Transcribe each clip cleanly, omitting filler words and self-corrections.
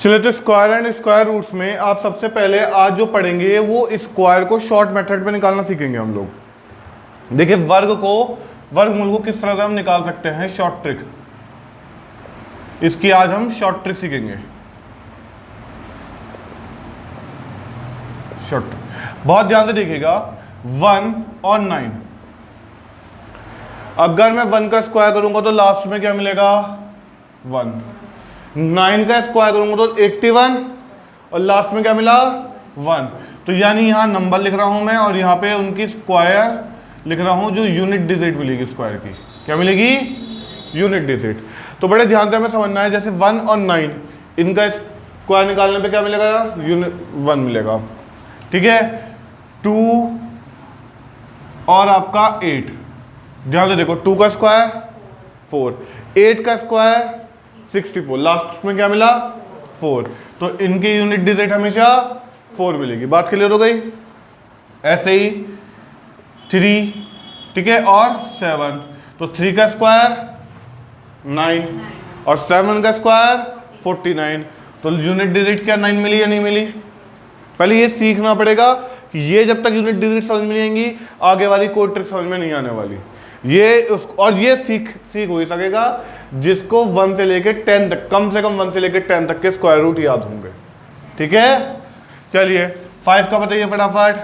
चलिए, तो square and square roots में आप सबसे पहले आज जो पढ़ेंगे वो स्क्वायर को शॉर्ट मेथड पे निकालना सीखेंगे हम लोग। देखिए, वर्गमूल को किस तरह से हम निकाल सकते हैं, शॉर्ट ट्रिक, इसकी आज हम शॉर्ट ट्रिक सीखेंगे। शॉर्ट ट्रिक बहुत ध्यान से देखिएगा। 1 और 9, अगर मैं 1 का स्क्वायर करूंगा तो लास्ट में क्या मिलेगा, 1। 9 का स्क्वायर करूंगा तो 81 और लास्ट में क्या मिला, 1। तो यानी यहां नंबर लिख रहा हूं मैं और यहां पे उनकी स्क्वायर लिख रहा हूं जो यूनिट डिजिट मिलेगी स्क्वायर की। क्या मिलेगी, यूनिट डिजिट। तो बड़े ध्यान से हमें समझना है, जैसे 1 और 9 इनका स्क्वायर निकालने पे क्या मिलेगा, यूनिट 1 मिलेगा। ठीक है, 2 और आपका 8, ध्यान से देखो, 2 का स्क्वायर 4, 8 का स्क्वायर 64, लास्ट में क्या मिला, 4। तो इनकी यूनिट डिजिट हमेशा 4 मिलेगी। बात क्लियर हो गई। ऐसे ही 3, ठीक है, और 7, तो 3 का स्क्वायर 9 और 7 का स्क्वायर 49। तो यूनिट डिजिट क्या 9 मिली या नहीं मिली। पहले ये सीखना पड़ेगा कि ये जब तक यूनिट डिजिट समझ में नहीं आएंगी आगे वाली कोई ट्रिक समझ में नहीं आने वाली। और ये सीख हो ही सकेगा जिसको 1 से लेके 10 तक, कम से कम 1 से लेके 10 तक के स्क्वायर रूट याद होंगे। ठीक है, चलिए 5 का बताइए फटाफट।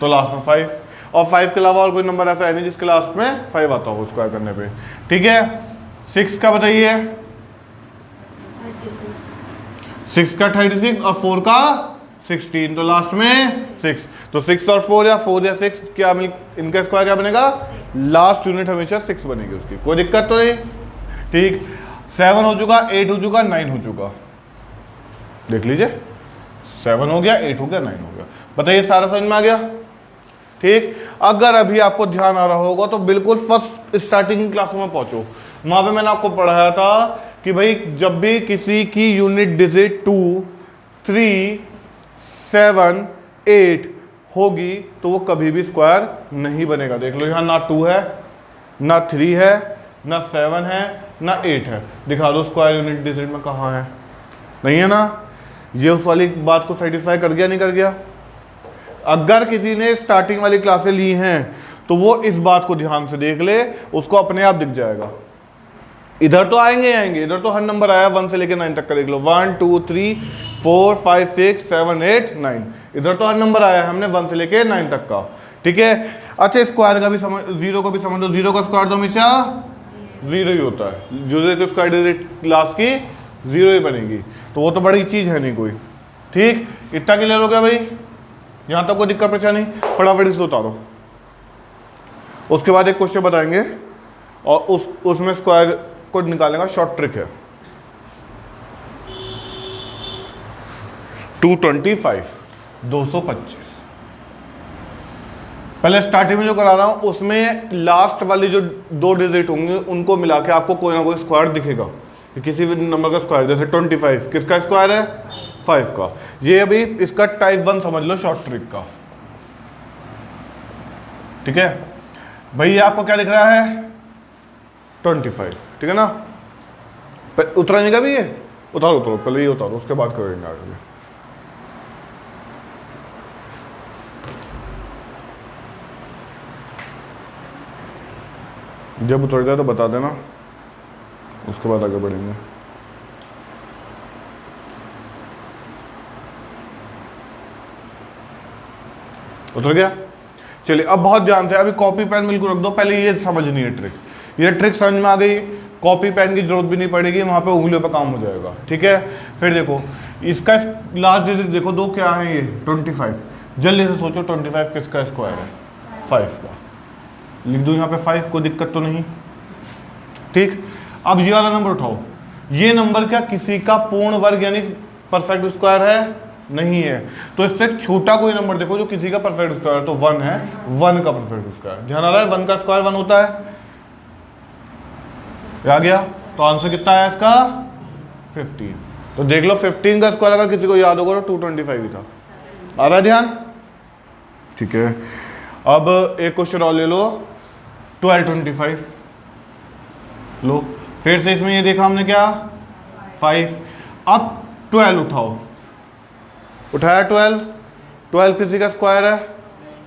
तो लास्ट में 5, और 5 के अलावा और कोई नंबर ऐसा है नहीं जिसके लास्ट में 5 आता हो स्क्वायर करने पे। ठीक है, 6 का बताइए। 6 का 36 और 4 का 16, तो लास्ट में 6। तो 6 और 4 या 6 क्या इनका स्क्वायर क्या बनेगा, लास्ट यूनिट हमेशा 6 बनेगी उसकी, कोई दिक्कत तो नहीं। ठीक, 7 हो चुका, 8 हो चुका, 9 हो चुका। देख लीजिए, 7 हो गया, 8 हो गया, 9 हो गया। बताइए सारा समझ में आ गया। ठीक, अगर अभी आपको ध्यान आ रहा होगा तो बिल्कुल फर्स्ट स्टार्टिंग क्लासों में पहुंचो, वहां पे मैंने आपको पढ़ाया था कि भाई जब भी किसी की यूनिट डिजिट 2, 3, 7, 8 होगी तो वो कभी भी स्क्वायर नहीं बनेगा। देख लो, यहाँ ना 2 है, ना 3 है, ना 7 है, ना 8 है। दिखा दो स्क्वायर यूनिट डिजिट में कहाँ है, नहीं है ना। ये उस वाली बात को सेटिस्फाई कर गया, नहीं कर गया। अगर किसी ने स्टार्टिंग वाली क्लासें ली हैं तो वो इस बात को ध्यान से देख ले, उसको अपने आप दिख जाएगा। इधर तो आएंगे, इधर तो हर नंबर आया 1 से लेके 9 तक का। देख लो 1 2 3 4 5 6 7 8 9, इधर तो हर नंबर आया है हमने 1 से लेके 9 तक का। ठीक है, अच्छा स्क्वायर का भी समझ, 0 को भी समझ लो। 0 का स्क्वायर तो हमेशा 0 ही होता है, जो के स्क्वायर डिजिट लास्ट की 0 ही बनेगी, तो वो तो बड़ी चीज है नहीं कोई। ठीक, इतना क्लियर हो गया भाई, यहाँ तक कोई दिक्कत परेशानी। फटाफट इसे उतारो, उसके बाद एक क्वेश्चन बताएंगे और उसमें स्क्वायर को निकालने का शॉर्ट ट्रिक है। 225, 225। पहले स्टार्टिंग में जो करा रहा हूं उसमें लास्ट वाली जो 2 डिजिट होंगे उनको मिला के आपको कोई ना कोई स्क्वायर दिखेगा कि किसी भी नंबर का स्क्वायर। जैसे 25 किसका स्क्वायर है, 5 का। ये अभी इसका टाइप 1 समझ लो शॉर्ट ट्रिक का। ठीक है भाई, ये आपको क्या दिख रहा है, 25। ठीक है ना, उतराने का भी है, उतारो पहले ये उतारो, उसके बाद करेंगे आगे। जब उतर जाए तो बता देना, उसके बाद आगे बढ़ेंगे। उतर गया। चलिए अब बहुत ध्यान से, अभी कॉपी पेन बिल्कुल रख दो, पहले ये समझनी है ट्रिक। ये ट्रिक समझ में आ गई, कॉपी पेन की जरूरत भी नहीं पड़ेगी, वहां पे उंगलियों पे काम हो जाएगा। ठीक है, फिर देखो इसका लास्ट डिजिट देखो, 2 क्या है, ये 25। जल्दी से सोचो 25 किसका स्क्वायर है, 5 का। लिख दो यहाँ पे 5, कोई दिक्कत तो नहीं। ठीक, अब ये वाला नंबर उठाओ, ये नंबर क्या किसी का पूर्ण वर्ग यानी परफेक्ट स्क्वायर है, नहीं है। तो इससे छोटा कोई नंबर देखो जो किसी का परफेक्ट स्क्वायर है, तो 1 है, 1 का परफेक्ट स्क्वायर। ध्यान आ रहा है, 1 का स्क्वायर 1 होता है। आ गया, तो आंसर कितना है इसका, 15। तो देख लो 15 का स्क्वायर अगर किसी को याद होगा तो 225 ही था। आ रहा है ध्यान। ठीक है, अब एक क्वेश्चन और ले लो, 1225 लो। फिर से इसमें ये देखा हमने क्या, 5। अब 12 उठाओ, उठाया 12, 12 किसी का स्क्वायर है?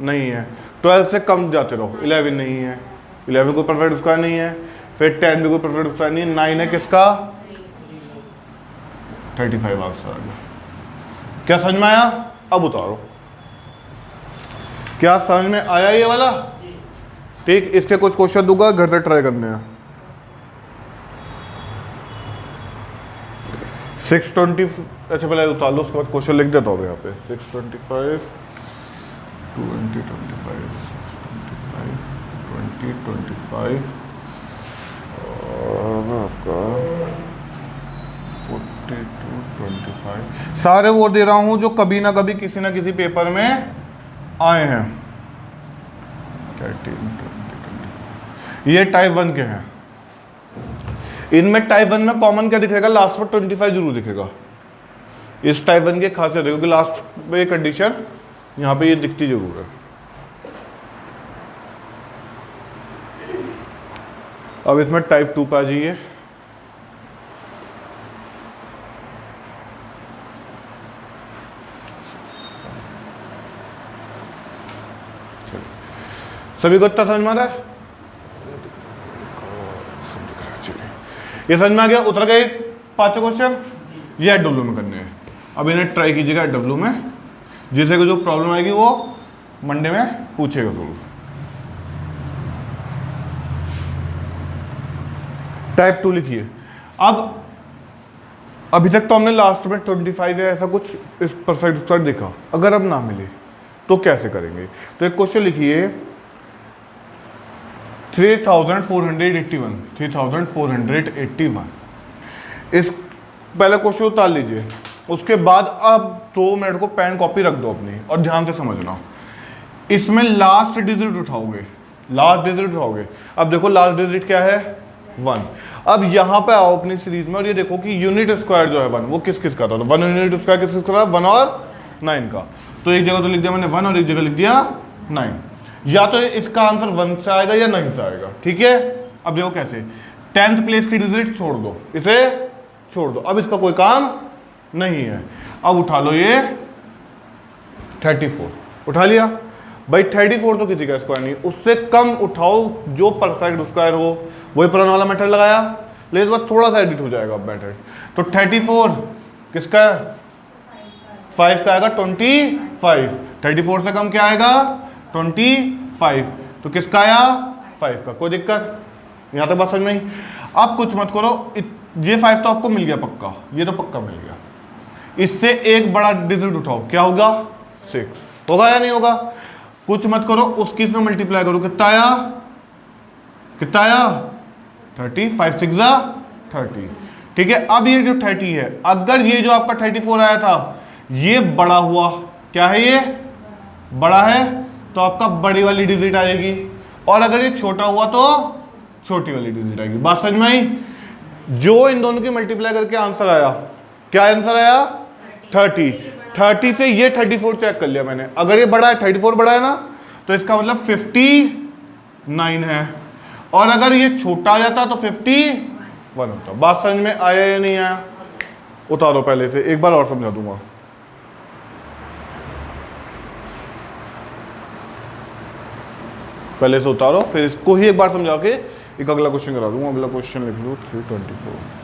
नहीं है। 12 से कम जाते रहो, 11 नहीं है, 11 कोई परफेक्ट स्क्वायर नहीं है, फिर 10 भी कोई परफेक्ट स्क्वायर नहीं है, 9 है किसका? 35 आंसर आ गया। क्या समझ में आया? अब उतारो, क्या समझ में आया ये वाला? ठीक, इसके कुछ क्वेश्चन दूंगा, घर से ट्राई करने हैं। 620, अच्छा पहले उतार लो, उसके बाद क्वेश्चन लिख देता हूँ यहाँ पे। 625, 20, 25, 20, 25 और आपका 42, 25 सारे वो दे रहा हूँ जो कभी ना कभी किसी ना किसी पेपर में आए हैं। 13, 20, 25 ये टाइप 1 के हैं। इनमें टाइप 1 में कॉमन क्या दिखेगा? लास्ट में 25 जरूर दिखेगा। इस टाइप 1 की खासियत है क्योंकि लास्ट में कंडीशन यहाँ पे ये दिखती जरूर है। अब इसमें टाइप 2 पे आ जाइए। सभी को इतना समझ में आ रहा है? ये समझ में आ गया? उतर गए 5 क्वेश्चन। ये डब्ल्यू में करने हैं। अब इन्हें ट्राई कीजिएगा डब्ल्यू में, जिसे को जो प्रॉब्लम आएगी वो मंडे में पूछेगा जरूर। टाइप 2 लिखिए। अब अभी तक तो हमने लास्ट में 25 या ऐसा कुछ इस परफेक्ट स्क्वायर देखा, अगर अब ना मिले तो कैसे करेंगे? तो एक क्वेश्चन लिखिए 3481, 3481। इस पहले क्वेश्चन उतार लीजिए, उसके बाद अब 2 मिनट को पेन कॉपी रख दो अपनी और ध्यान से समझना। इसमें लास्ट डिजिट उठाओगे, लास्ट डिजिट उठाओगे। अब देखो लास्ट डिजिट क्या है? 1। अब यहां पे आओ अपनी सीरीज में और ये देखो कि यूनिट स्क्वायर जो है 1 वो किस किस का था? 1 यूनिट स्क्वायर किस किस का था? 1 और 9 का। तो एक जगह तो लिख दिया मैंने 1 और एक जगह लिख दिया 9। या तो इसका आंसर 1 से आएगा या 9 से आएगा। ठीक है, अब देखो कैसे। 10th प्लेस की डिजिट छोड़ दो, इसे छोड़ दो, अब इसका कोई काम नहीं है। अब उठा लो ये 34, उठा लिया भाई। 34 तो किसी का स्क्वायर नहीं, उससे कम उठाओ जो परफेक्ट स्क्वायर हो। वही पुराना वाला मेथड लगाया, लेकिन बस थोड़ा सा एडिट हो जाएगा अब मेथड। तो 34 किसका? 5 का आएगा 25। 34 से कम क्या आएगा? 25। तो किसका आया? 5 का। कोई दिक्कत? यहाँ तक बात समझ में आई? अब कुछ मत करो, ये 5 तो आपको मिल गया पक्का, ये तो पक्का मिल गया। इससे एक बड़ा डिजिट उठाओ, क्या होगा? 6 होगा या नहीं होगा? कुछ मत करो, उसकी इसमें मल्टीप्लाई करो, कितना आया? कितना आया? 30। 5 6 30। ठीक है, अब ये जो 30 है, अगर ये जो आपका 34 आया था ये बड़ा हुआ, क्या है ये? बड़ा है, तो आपका बड़ी वाली डिजिट आएगी, और अगर ये छोटा हुआ तो छोटी वाली डिजिट आएगी। बात समझ में आई? जो इन दोनों की मल्टीप्लाई करके आंसर आया, क्या आंसर आया? 30। 30 से ये 34 चेक कर लिया मैंने, अगर ये बड़ा है, 34 बड़ा है ना, तो इसका मतलब 59 है, और अगर ये छोटा आ जाता तो 51 होता। बात समझ में आया या नहीं आया? उतारो पहले से, एक बार और समझा दूंगा। पहले से उतारो, फिर इसको ही एक बार समझा के एक अगला क्वेश्चन करा दूंगा। अगला क्वेश्चन लिख लो 324।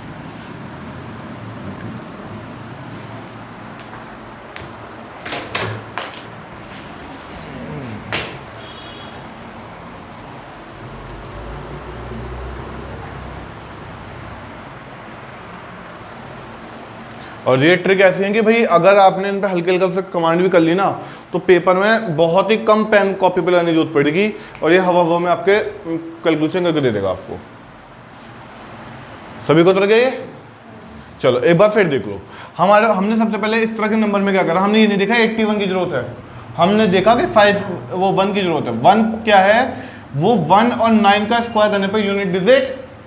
और ये ट्रिक ऐसी है कि भाई अगर आपने इन पे हल्के हल्के से कमांड भी कर ली ना, तो पेपर में बहुत ही कम पेन कॉपी पे लाने की जरूरत पड़ेगी, और ये हवा हवा में आपके कैलकुलेशन करके दे देगा आपको। सभी को तो लगे ये? चलो एक बार फिर देख लो। हमने सबसे पहले इस तरह के नंबर में क्या करा, हमने ये नहीं देखा 81 की जरूरत है, हमने देखा कि 1 की जरूरत है। 1 क्या है? वो 1 और 9 का स्क्वायर करने पर यूनिट डिजिट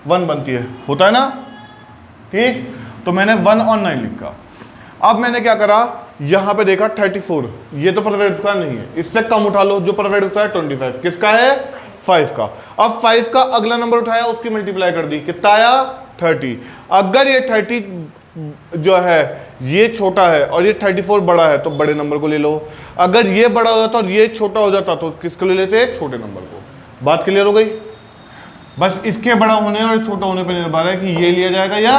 1 बनती है, होता है ना? ठीक, तो मैंने 1 और 9 लिखा। अब मैंने क्या करा, यहां पे देखा 34, ये तो परफेक्ट स्क्वायर नहीं है, इससे कम उठा लो, जो परफेक्ट स्क्वायर 25, किसका है? 5 का। अब 5 का अगला नंबर उठाया, उसकी मल्टीप्लाई कर दी, कितना आया? 30। अगर ये 30 जो है ये छोटा है और ये 34 बड़ा है तो बड़े नंबर को ले लो। अगर ये बड़ा हो जाता और ये छोटा हो जाता तो किसको ले लेते? छोटे नंबर को। बात क्लियर हो गई? बस इसके बड़ा होने और छोटा होने पर निर्भर है कि ये लिया जाएगा या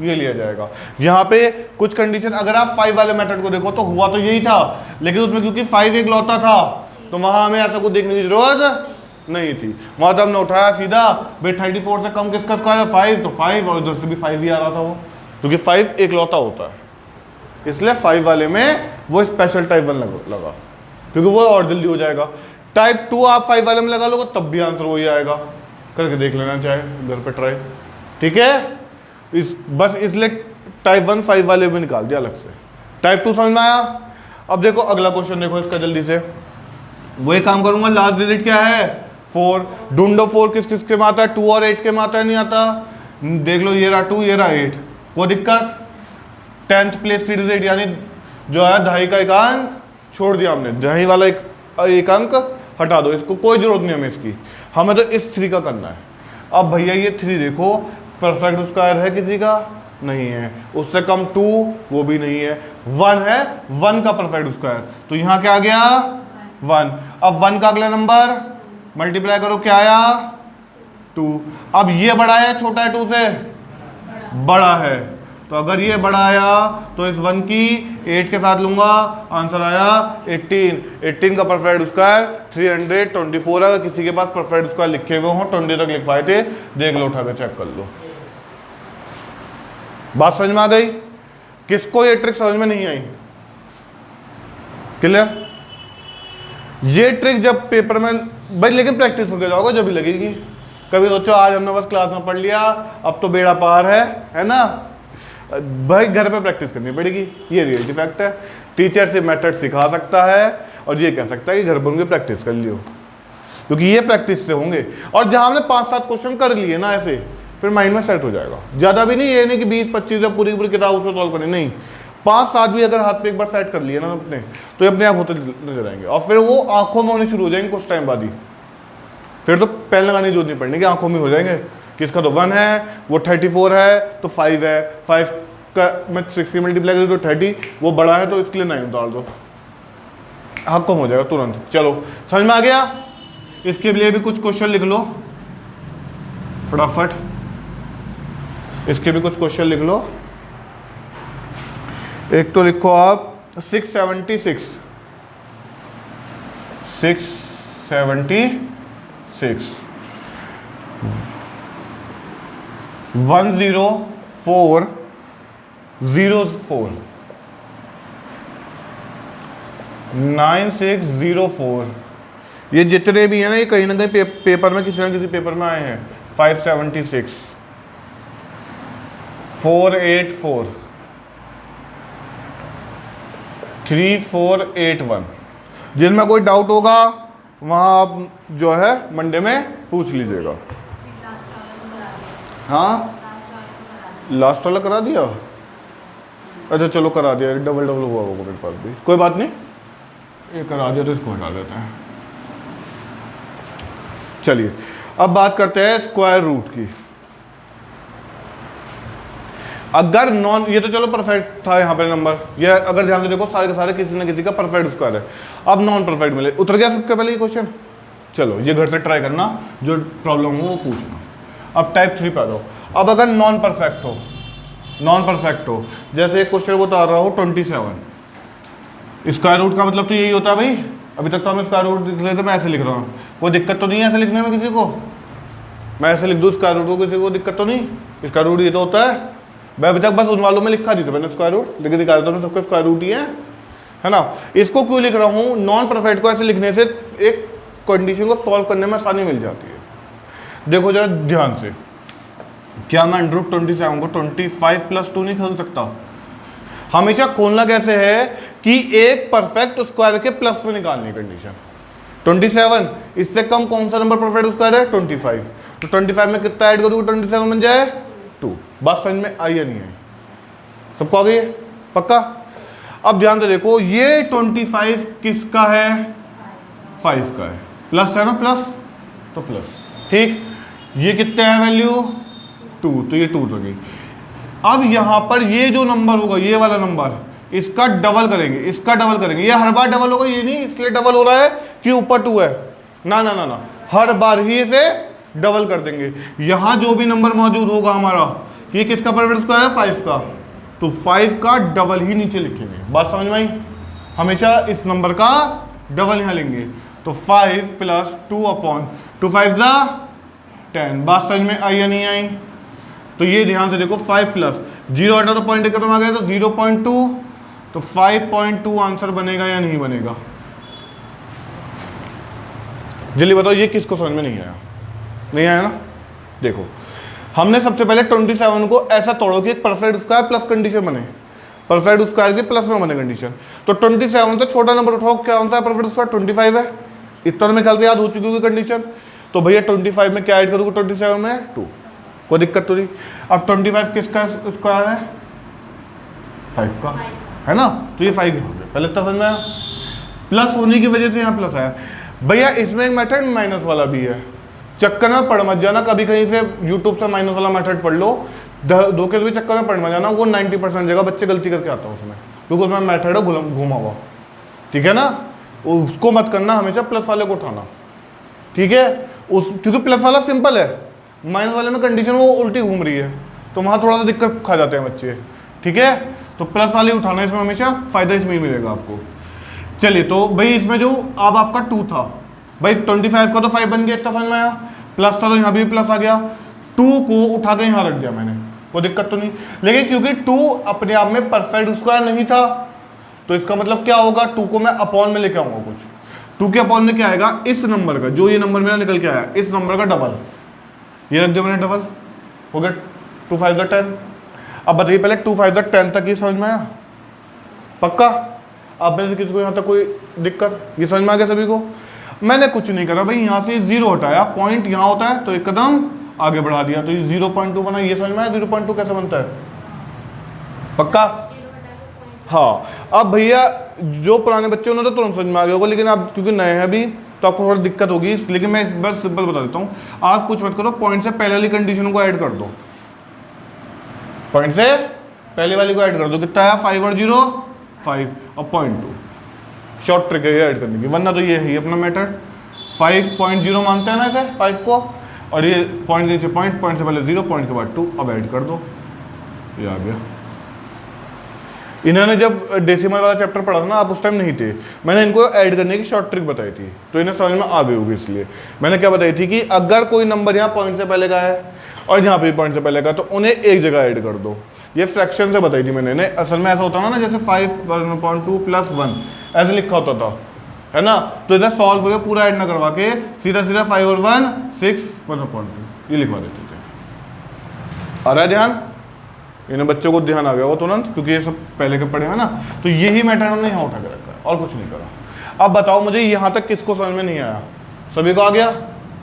ये लिया जाएगा। यहाँ पे कुछ कंडीशन, अगर आप 5 वाले मेथड को देखो तो हुआ तो यही था, लेकिन उसमें क्योंकि 5 एक लौता था तो वहां हमें ऐसा कुछ देखने की जरूरत नहीं थी। वहां तो हमने उठाया सीधा भाई 34 से कम किसका स्क्वायर है? 5, तो 5 और इधर से भी 5 ही आ रहा था वो, क्योंकि 5 एक लौता होता है, इसलिए 5 वाले में वो स्पेशल टाइप 1 लगा क्योंकि वो और जल्दी हो जाएगा। टाइप 2 आप 5 वाले में लगा लोगे तब भी आंसर वही आएगा, करके देख लेना चाहे घर पे ट्राई, ठीक है। बस इसलिए टाइप 1 5 वाले में निकाल दिया अलग से। टाइप 2 समझ में आया? अब देखो अगला क्वेश्चन देखो इसका जल्दी से। वो एक काम करूंगा, लास्ट डिजिट क्या है? 4। ढूंढो 4 किस किस के में आता है? 2 और 8 के में आता है, नहीं आता? देख लो, ये रहा 2, ये रहा 8, कोई दिक्कत? 10th प्लेस की डिजिट यानी जो है दहाई का एक अंक छोड़ दिया हमने, दहाई वाला एक अंक हटा दो, इसको कोई जरूरत नहीं हमें इसकी, हमें तो इस 3 का करना है। अब भैया ये 3 देखो परफेक्ट स्क्वायर है किसी का? नहीं है। उससे कम 2 वो भी नहीं है। 1 है, 1 का परफेक्ट स्क्वायर, तो यहाँ क्या आ गया? 1। अब 1 का अगला नंबर मल्टीप्लाई करो, क्या आया? 2। अब ये बड़ा है छोटा है 2 से? बड़ा है, तो अगर ये बड़ा आया तो इस 1 की 8 के साथ लूंगा, आंसर आया 18। 18 का परफेक्ट स्क्वायर 324। अगर किसी के पास परफेक्ट स्क्वायर लिखे हुए हो 20 तक लिखवाए थे, देख लो, उठा के चेक कर लो। बात समझ में आ गई? किसको ये ट्रिक समझ में नहीं आई? क्लियर? ये ट्रिक जब पेपर में भाई, लेकिन प्रैक्टिस होकर जाओगे जब भी लगेगी। कभी सोचो आज हमने बस क्लास में पढ़ लिया अब तो बेड़ा पार है ना? भाई घर पे प्रैक्टिस करनी पड़ेगी, ये रियलिटी फैक्ट है। टीचर से मेथड सिखा सकता है और ये कह सकता है कि घर पर उनकी प्रैक्टिस कर लियो, क्योंकि ये प्रैक्टिस से होंगे। और जहां हमने 5-7 क्वेश्चन कर लिए ना ऐसे, फिर माइंड में सेट हो जाएगा। ज़्यादा भी नहीं, ये नहीं कि 20-25 या पूरी किताब उसको सॉल्व करनी, नहीं, 5-7 भी अगर हाथ पे एक बार सेट कर लिए ना अपने, तो ये अपने आप होते नजर आएंगे और फिर वो आंखों में होने शुरू हो जाएंगे कुछ टाइम बाद ही। फिर तो पेन लगाने की जरूरत नहीं पड़नी कि आंखों में हो जाएंगे। किसका तो 1 है, वो 34 है तो 5 है, 5 का मैं 6 की मल्टीप्लाई करूँ तो 30, वो बड़ा है तो इसके लिए 9 डाल दो, आंखों में हो जाएगा तुरंत। चलो समझ में आ गया? इसके लिए भी कुछ क्वेश्चन लिख लो फटाफट, इसके भी कुछ क्वेश्चन लिख लो। एक तो लिखो आप 676 10404 9604, ये जितने भी हैं ना, ये कहीं ना कहीं पेपर में किसी ना किसी पेपर में आए हैं। 576 484 3481, जिनमें कोई डाउट होगा वहाँ आप जो है मंडे में पूछ लीजिएगा। हाँ लास्ट वाला करा दिया? अच्छा चलो करा दिया, डबल हुआ होगा मेरे पास भी, कोई बात नहीं, ये करा दिया तो इसको हटा देते हैं। चलिए अब बात करते हैं स्क्वायर रूट की। अगर नॉन, ये तो चलो परफेक्ट था यहाँ पे नंबर, ये अगर ध्यान से देखो सारे के सारे किसी ना किसी का परफेक्ट स्क्वायर है। अब नॉन परफेक्ट मिले, उतर गया सबके पहले ये क्वेश्चन। चलो ये घर से ट्राई करना, जो प्रॉब्लम हो वो पूछना। अब टाइप 3 पे आ जाओ। अब अगर नॉन परफेक्ट हो, जैसे एक क्वेश्चन बता रहा हो 27, स्क्वायर रूट का मतलब तो यही होता है भाई। अभी तक तो हम स्क्वायर रूट लिख रहे थे, मैं ऐसे लिख रहा हूँ, कोई दिक्कत तो नहीं है ऐसे लिखने में किसी को? मैं ऐसे लिख दूँ स्क्वायर रूट को, किसी को दिक्कत तो नहीं? स्क्वायर रूट ये तो होता है। मैं अभी तक बस उन वालों में लिखा दी थी मैंने स्क्वायर रूट, लेकिन दिखा देता हूँ सबका स्क्वायर रूट ही है ना। इसको क्यों लिख रहा हूँ? नॉन परफेक्ट को ऐसे लिखने से एक कंडीशन को सॉल्व करने में आसानी मिल जाती है। देखो जरा ध्यान से, क्या मैं √27 को 25 + 2 नहीं खोल सकता? हमेशा खोलना कैसे है कि एक परफेक्ट स्क्वायर के प्लस में निकालनी कंडीशन। 27 इससे कम कौन सा नंबर परफेक्ट स्क्वायर है? 25। तो 25 में कितना ऐड करूँ 27 बन जाए 2। बात समझ में आई या नहीं आई? सबको आ गई है? पक्का? अब ध्यान से देखो, ये 25 किसका है? 5 का है, प्लस है ना, प्लस तो प्लस, ठीक। ये कितने है वैल्यू? 2, तो ये 2 होगी। अब यहां पर ये जो नंबर होगा, ये वाला नंबर, इसका डबल करेंगे, इसका डबल करेंगे। ये हर बार डबल होगा, ये नहीं इसलिए डबल हो रहा है कि ऊपर 2 है, ना ना ना ना, हर बार ही इसे डबल कर देंगे। यहां जो भी नंबर मौजूद होगा हमारा, ये किसका परफेक्ट स्क्वायर है, 5 का, तो 5 का डबल ही नीचे लिखेंगे। बात समझ में आई? हमेशा इस नंबर का डबल यहां लेंगे, तो 5 प्लस 2 अपॉन 2 5 जा 10। बात समझ में आई या नहीं आई? तो ये ध्यान से देखो, 5 प्लस 0 हटा तो पॉइंट खत्म आ गया, तो 0.2, तो 5.2 आंसर बनेगा या नहीं बनेगा? जल्दी बताओ, ये किसको समझ में नहीं आया? नहीं आया ना? देखो, हमने सबसे पहले 27 को ऐसा तोड़ो कि एक परफेक्ट स्क्वायर प्लस कंडीशन बने, परफेक्ट स्क्वायर की प्लस में बने कंडीशन। तो 27 से छोटा नंबर उठाओ, क्या होता है परफेक्ट स्क्वायर? 25 है। इतना में ख्याल से याद हो चुकी होगी कंडीशन। तो भैया 25 में क्या ऐड करूँगा? 27 में 2, कोई दिक्कत तो नहीं। अब 25 किसका स्क्वायर है? 5 का, है ना? तो ये 5 हो गया। पहले तक समझ में आया? प्लस होने की वजह से यहाँ प्लस आया। भैया इसमें एक मेथड माइनस वाला भी है, चक्कर में पढ़ मत जाना। कभी कहीं से यूट्यूब से माइनस वाला मेथड पढ़ लो, धोखे से भी चक्कर में पढ़ मत जाना। वो 90% जगह बच्चे गलती करके आता है उसमें, क्योंकि उसमें मेथड है घुमा हुआ, ठीक है ना? उसको मत करना, हमेशा प्लस वाले को उठाना, ठीक है? क्योंकि प्लस वाला सिंपल है, माइनस वाले में कंडीशन वो उल्टी घूम रही है, तो वहाँ थोड़ा सा दिक्कत खा जाते हैं बच्चे, ठीक है? तो प्लस वाली उठाना, इसमें हमेशा फायदा इसमें ही मिलेगा आपको। चलिए, तो भाई इसमें जो अब आपका 2 था, भाई 25 का तो 5 बन गया, इतना समझ में आया? प्लस था तो यहाँ भी प्लस आ गया, 2 को उठा के यहाँ रख दिया मैंने, कोई दिक्कत तो नहीं। लेकिन क्योंकि 2 अपने आप में परफेक्ट स्क्वायर नहीं था, तो इसका मतलब क्या होगा? 2 को मैं अपॉन में लेके आऊंगा कुछ, 2 के अपॉन में क्या आएगा? इस नंबर का, जो ये नंबर मेरा निकल के आया, इस नंबर का डबल, ये रख दिया मैंने डबल, हो गया 2 5 10। अब बताइए पहले 2 5 10 तक ये समझ में आया? पक्का? अब में से किसी को यहाँ तक कोई दिक्कत? ये समझ में आ गया सभी को? मैंने कुछ नहीं करा भाई, यहाँ से 0 हटाया, पॉइंट यहाँ होता है तो एक कदम आगे बढ़ा दिया, तो ये 0.2 बना। ये समझ में आया 0.2 कैसे बनता है? पक्का? हाँ। अब भैया जो पुराने बच्चे उन्हें तो तुरंत समझ में आ गया होगा, लेकिन आप क्योंकि नए हैं अभी तो आपको थोड़ी दिक्कत होगी, लेकिन मैं बस सिंपल बता देता हूँ। आप कुछ मत करो, पॉइंट से पहले वाली कंडीशन को ऐड कर दो, पॉइंट से पहले वाली को ऐड कर दो। कितना है? 5 और 0 5 और 0.2। शॉर्ट ट्रिक है ये ऐड करने की, वरना तो ये है अपना मेथड। 5.0 मानते हैं ना इसे, 5 को, और ये पॉइंट नीचे पॉइंट, पॉइंट से पहले 0, पॉइंट के बाद 2, अब ऐड कर दो, ये आ गया। इन्होंने जब डेसिमल वाला चैप्टर पढ़ा था ना, आप उस टाइम नहीं थे, मैंने इनको ऐड करने की शॉर्ट ट्रिक बताई थी, तो इन्हें समझ में आ गई होगी। इसलिए मैंने क्या बताई थी कि अगर कोई नंबर यहाँ पॉइंट से पहले का है और यहाँ पे पॉइंट से पहले का, तो उन्हें एक जगह ऐड कर दो। ये फ्रैक्शन से बताई थी मैंने। असल में ऐसा होता ना, जैसे 5.2 + 1 ऐसे लिखा होता था, है ना? तो इधर सॉल्व करके पूरा ऐड ना करवा के सीधा सीधा 5 और 1 6 1/2 ये लिखवा देते थे। आ रहा है ध्यान? इन्हें बच्चों को ध्यान आ गया वो तुरंत, क्योंकि ये सब पहले के पढ़े हैं ना। तो यही मैटर हमने यहाँ उठा के रखा है और कुछ नहीं करा। अब बताओ मुझे यहाँ तक किसको समझ में नहीं आया? सभी को आ गया?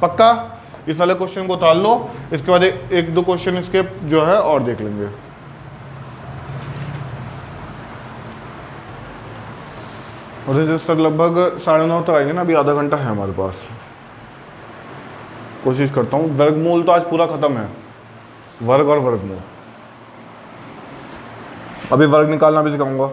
पक्का? इस वाले क्वेश्चन को उतार लो, इसके बाद एक दो क्वेश्चन इसके जो है और देख लेंगे। और जिस तक लगभग 9:30 तक आएंगे ना, अभी आधा घंटा है हमारे पास। कोशिश करता हूँ। वर्गमूल तो आज पूरा खत्म है, वर्ग और वर्गमूल। अभी वर्ग निकालना भी सिखाऊंगा।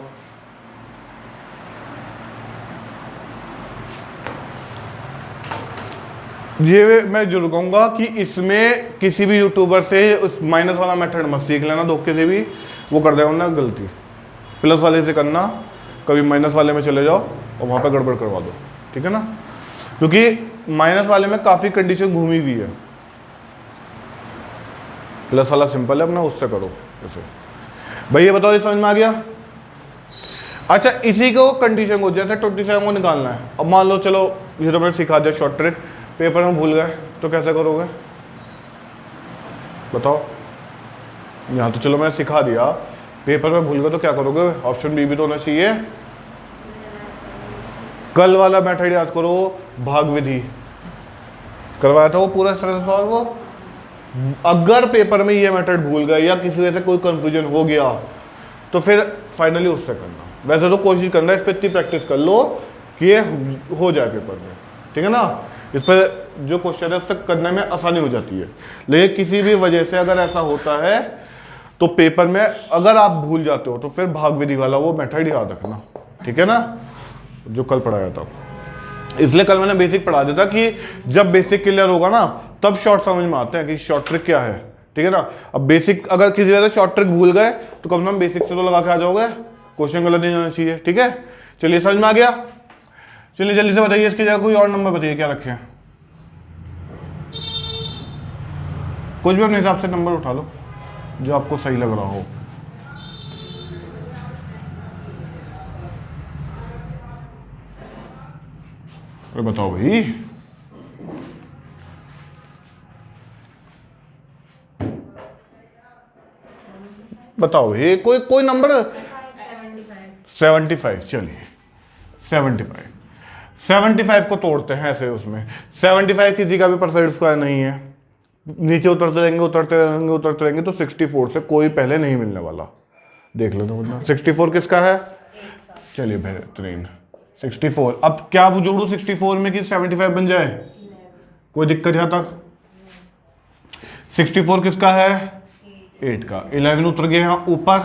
ये मैं जरूर कहूँगा कि इसमें किसी भी यूट्यूबर से उस माइनस वाला मेथड मत सीख लेना, धोखे से भी वो कर देगा ना गलती। प्लस वाले से करना, कभी माइनस वाले में चले जाओ और वहाँ पे गड़बड़ करवा दो, ठीक है ना? क्योंकि माइनस वाले में काफ़ी कंडीशन घूमी हुई है, प्लस वाला सिंपल है अपना, उससे करो। जैसे भाई ये बताओ, ये समझ में आ गया? अच्छा, इसी को कंडीशन को जैसे 27 को निकालना है। अब मान लो चलो ये तो मैंने सिखा दिया शॉर्ट ट्रिक, पेपर में भूल गए तो कैसे करोगे बताओ? यहाँ तो चलो मैंने सिखा दिया, पेपर में भूल गए तो क्या करोगे? ऑप्शन बी भी तो होना चाहिए। कल वाला मेथड याद करो, भाग विधि करवाया था वो पूरा इस तरह से सॉल्व। वो अगर पेपर में ये मेथड भूल गए या किसी वजह से कोई कंफ्यूजन हो गया तो फिर फाइनली उससे करना। वैसे तो कोशिश करना इस पर इतनी प्रैक्टिस कर लो कि ये हो जाए पेपर में, ठीक है ना? इस पर जो क्वेश्चन है उससे करने में आसानी हो जाती है। लेकिन किसी भी वजह से अगर ऐसा होता है तो पेपर में अगर आप भूल जाते हो तो फिर भाग विधि वाला वो मेथड याद रखना, ठीक है ना, जो कल पढ़ाया था। इसलिए कल मैंने बेसिक पढ़ा दिया था कि जब बेसिक क्लियर होगा ना तब शॉर्ट समझ में आते हैं कि शॉर्ट ट्रिक क्या है, ठीक है ना। अब बेसिक अगर किसी वजह से शॉर्ट ट्रिक भूल गए तो कम से कम बेसिक से तो लगा के आ जाओगे, क्वेश्चन गलत नहीं जाना चाहिए, ठीक है। चलिए समझ में आ गया। चलिए जल्दी से बताइए इसकी जगह कोई और नंबर बताइए क्या रखें, कुछ भी अपने हिसाब से नंबर उठा लो जो आपको सही लग रहा हो। अरे बताओ भाई, बताओ भाई, कोई कोई नंबर। 75। चलिए 75 को तोड़ते हैं ऐसे, उसमें 75 किसी का भी परफेक्ट स्क्वायर नहीं है, नीचे उतरते रहेंगे तो 64 से कोई पहले नहीं मिलने वाला। देख लो तो मतलब 64 किसका है। चलिए बेहतरीन 64। अब क्या जोड़ू 64 में कि 75 बन जाए, कोई दिक्कत यहाँ तक। 64 किसका है, 8 का। 11 उतर गया यहाँ ऊपर,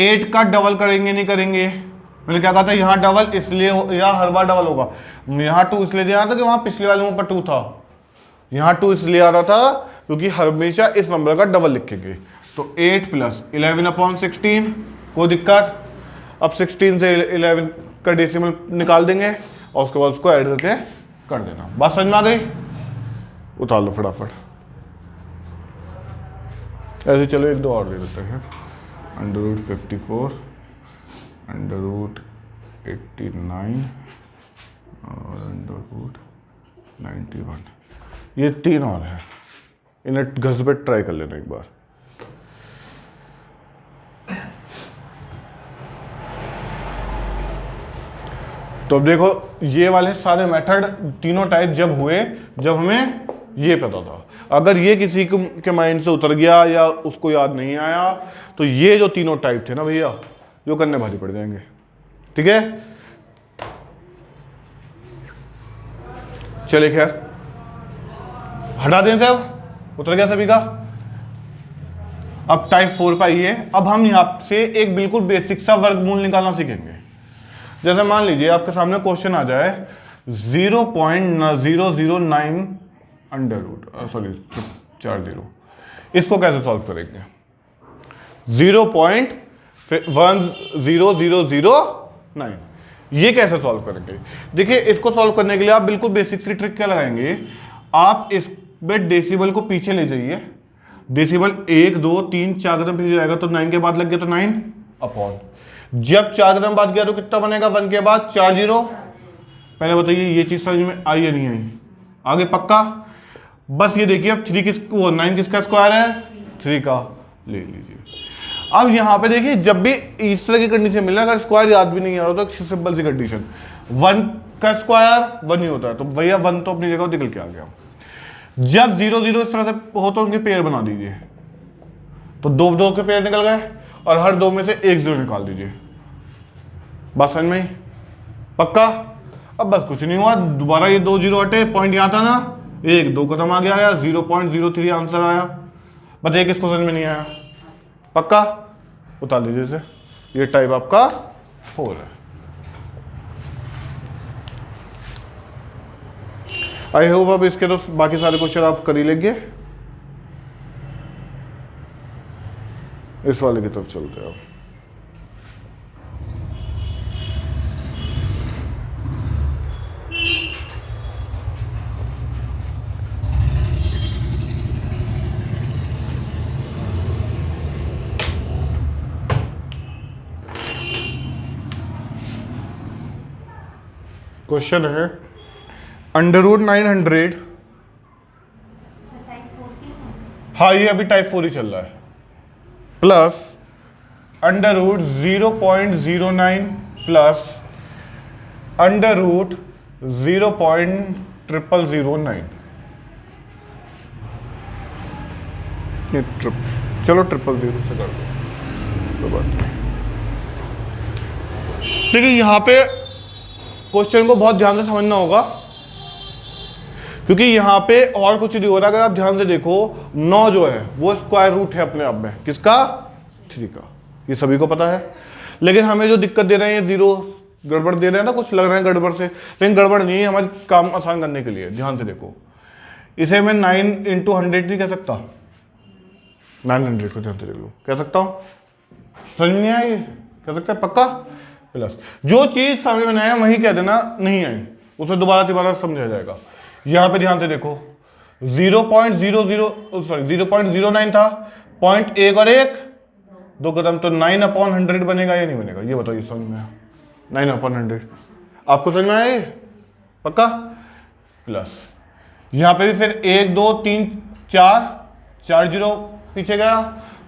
8 का डबल करेंगे नहीं करेंगे, मैंने क्या कहा था यहाँ डबल इसलिए यहाँ हर बार डबल होगा। यहाँ 2 इसलिए दिया था कि वहाँ पिछले वाले में ऊपर 2 था, यहाँ 2 इसलिए आ रहा था क्योंकि हमेशा इस नंबर का डबल लिखेंगे। तो 8 प्लस 11/16, कोई दिक्कत। अब 16 से 11 का डेसिमल निकाल देंगे और उसके बाद उसको ऐड करके कर देना। बात समझ में आ गई, उतार लो फटाफट। ऐसे चलो एक दो और दे देते हैं। √54, √89 और √91, ये 3 और है, इन्हें घर पे ट्राई कर लेना एक बार। तो अब देखो ये वाले सारे मेथड तीनों टाइप जब हुए जब हमें ये पता था। अगर ये किसी के माइंड से उतर गया या उसको याद नहीं आया तो ये जो तीनों टाइप थे ना भैया, जो करने भारी पड़ जाएंगे, ठीक है। चलिए खैर हटा दें सब, उतर गया सभी का। अब टाइप 4 पे आइए। अब हम यहाँ से एक बिल्कुल बेसिक सा वर्गमूल निकालना सीखेंगे। जैसे मान लीजिए आपके सामने क्वेश्चन आ जाए 0.009 अंडर रूट, सॉरी 40, इसको कैसे सॉल्व करेंगे। 0.10009 ये कैसे सॉल्व करेंगे। देखिए इसको सॉल्व करने के लिए आप बिल्कुल बेसिक सी ट्रिक क्या लगाएंगे, आप इस में डेसिबल को पीछे ले जाइए। डेसिबल 1 2 3 4 कदम पीछे जाएगा तो 9 के बाद लग गया तो 9 अपॉन, जब 4 कदम बाद गया तो कितना बनेगा, 1 के बाद 4 0। पहले बताइए ये चीज समझ में आई या नहीं आई, आगे पक्का। बस ये देखिए अब 3 किसको 9 किसका स्क्वायर है, 3 का ले लीजिए। अब यहाँ पे देखिए जब भी इस तरह की कंडीशन मिला, अगर स्क्वायर याद भी नहीं आ रहा तो सिंपल सी कंडीशन 1 का स्क्वायर 1 ही होता है, तो भैया 1 तो अपनी जगह निकल के आ गया। जब 0 0 इस तरह से हो तो उनके पेयर बना दीजिए, तो 2 2 के पेयर निकल गए और हर 2 में से 1 0 निकाल दीजिए। बात समझ में पक्का। अब बस कुछ नहीं हुआ, दोबारा ये 2 0 हटे, पॉइंट यहाँ था ना, 1 2 कदम आ गया, 0.03 आंसर आया। बताइए किसको समझ में नहीं आया, पक्का उतार लीजिए इसे। ये टाइप आपका 4 है। आई होप अब इसके तो बाकी सारे क्वेश्चन आप कर ही लेंगे। इस वाले की तरफ चलते हैं अब। क्वेश्चन है √900, हाँ ये अभी टाइप 4 ही चल रहा है, प्लस √0.09 प्लस √0.0009। चलो 000 से कर दो। देखिए यहाँ पे क्वेश्चन को बहुत ध्यान से समझना होगा। क्योंकि यहाँ पे और कुछ नहीं हो रहा। अगर आप ध्यान से देखो 9 जो है वो स्क्वायर रूट है अपने आप में, किसका? 3 का। ये सभी को पता है। लेकिन हमें जो दिक्कत दे रहे हैं ये 0 गड़बड़ दे रहे हैं ना, कुछ लग रहा है गड़बड़ से, लेकिन गड़बड़ नहीं है, हमारे काम आसान करने के लिए। ध्यान से देखो, इसे मैं 9 × 100 नहीं कह सकता, 900 को ध्यान से देख लो, कह सकता हूँ? समझ में नहीं आया? ये कह सकता है पक्का? प्लस जो चीज समझ में नहीं आया वही कह देना, नहीं आई उसे दोबारा समझा जाएगा। यहाँ पे ध्यान से देखो 0.09 था, 0.1 और 1 2 कदम, तो 9/100 बनेगा या नहीं बनेगा? ये बताइए समझ में आया? 9/100 आपको समझ में आया? पक्का? प्लस यहाँ पे भी फिर 1 2 3 4 0 पीछे गया,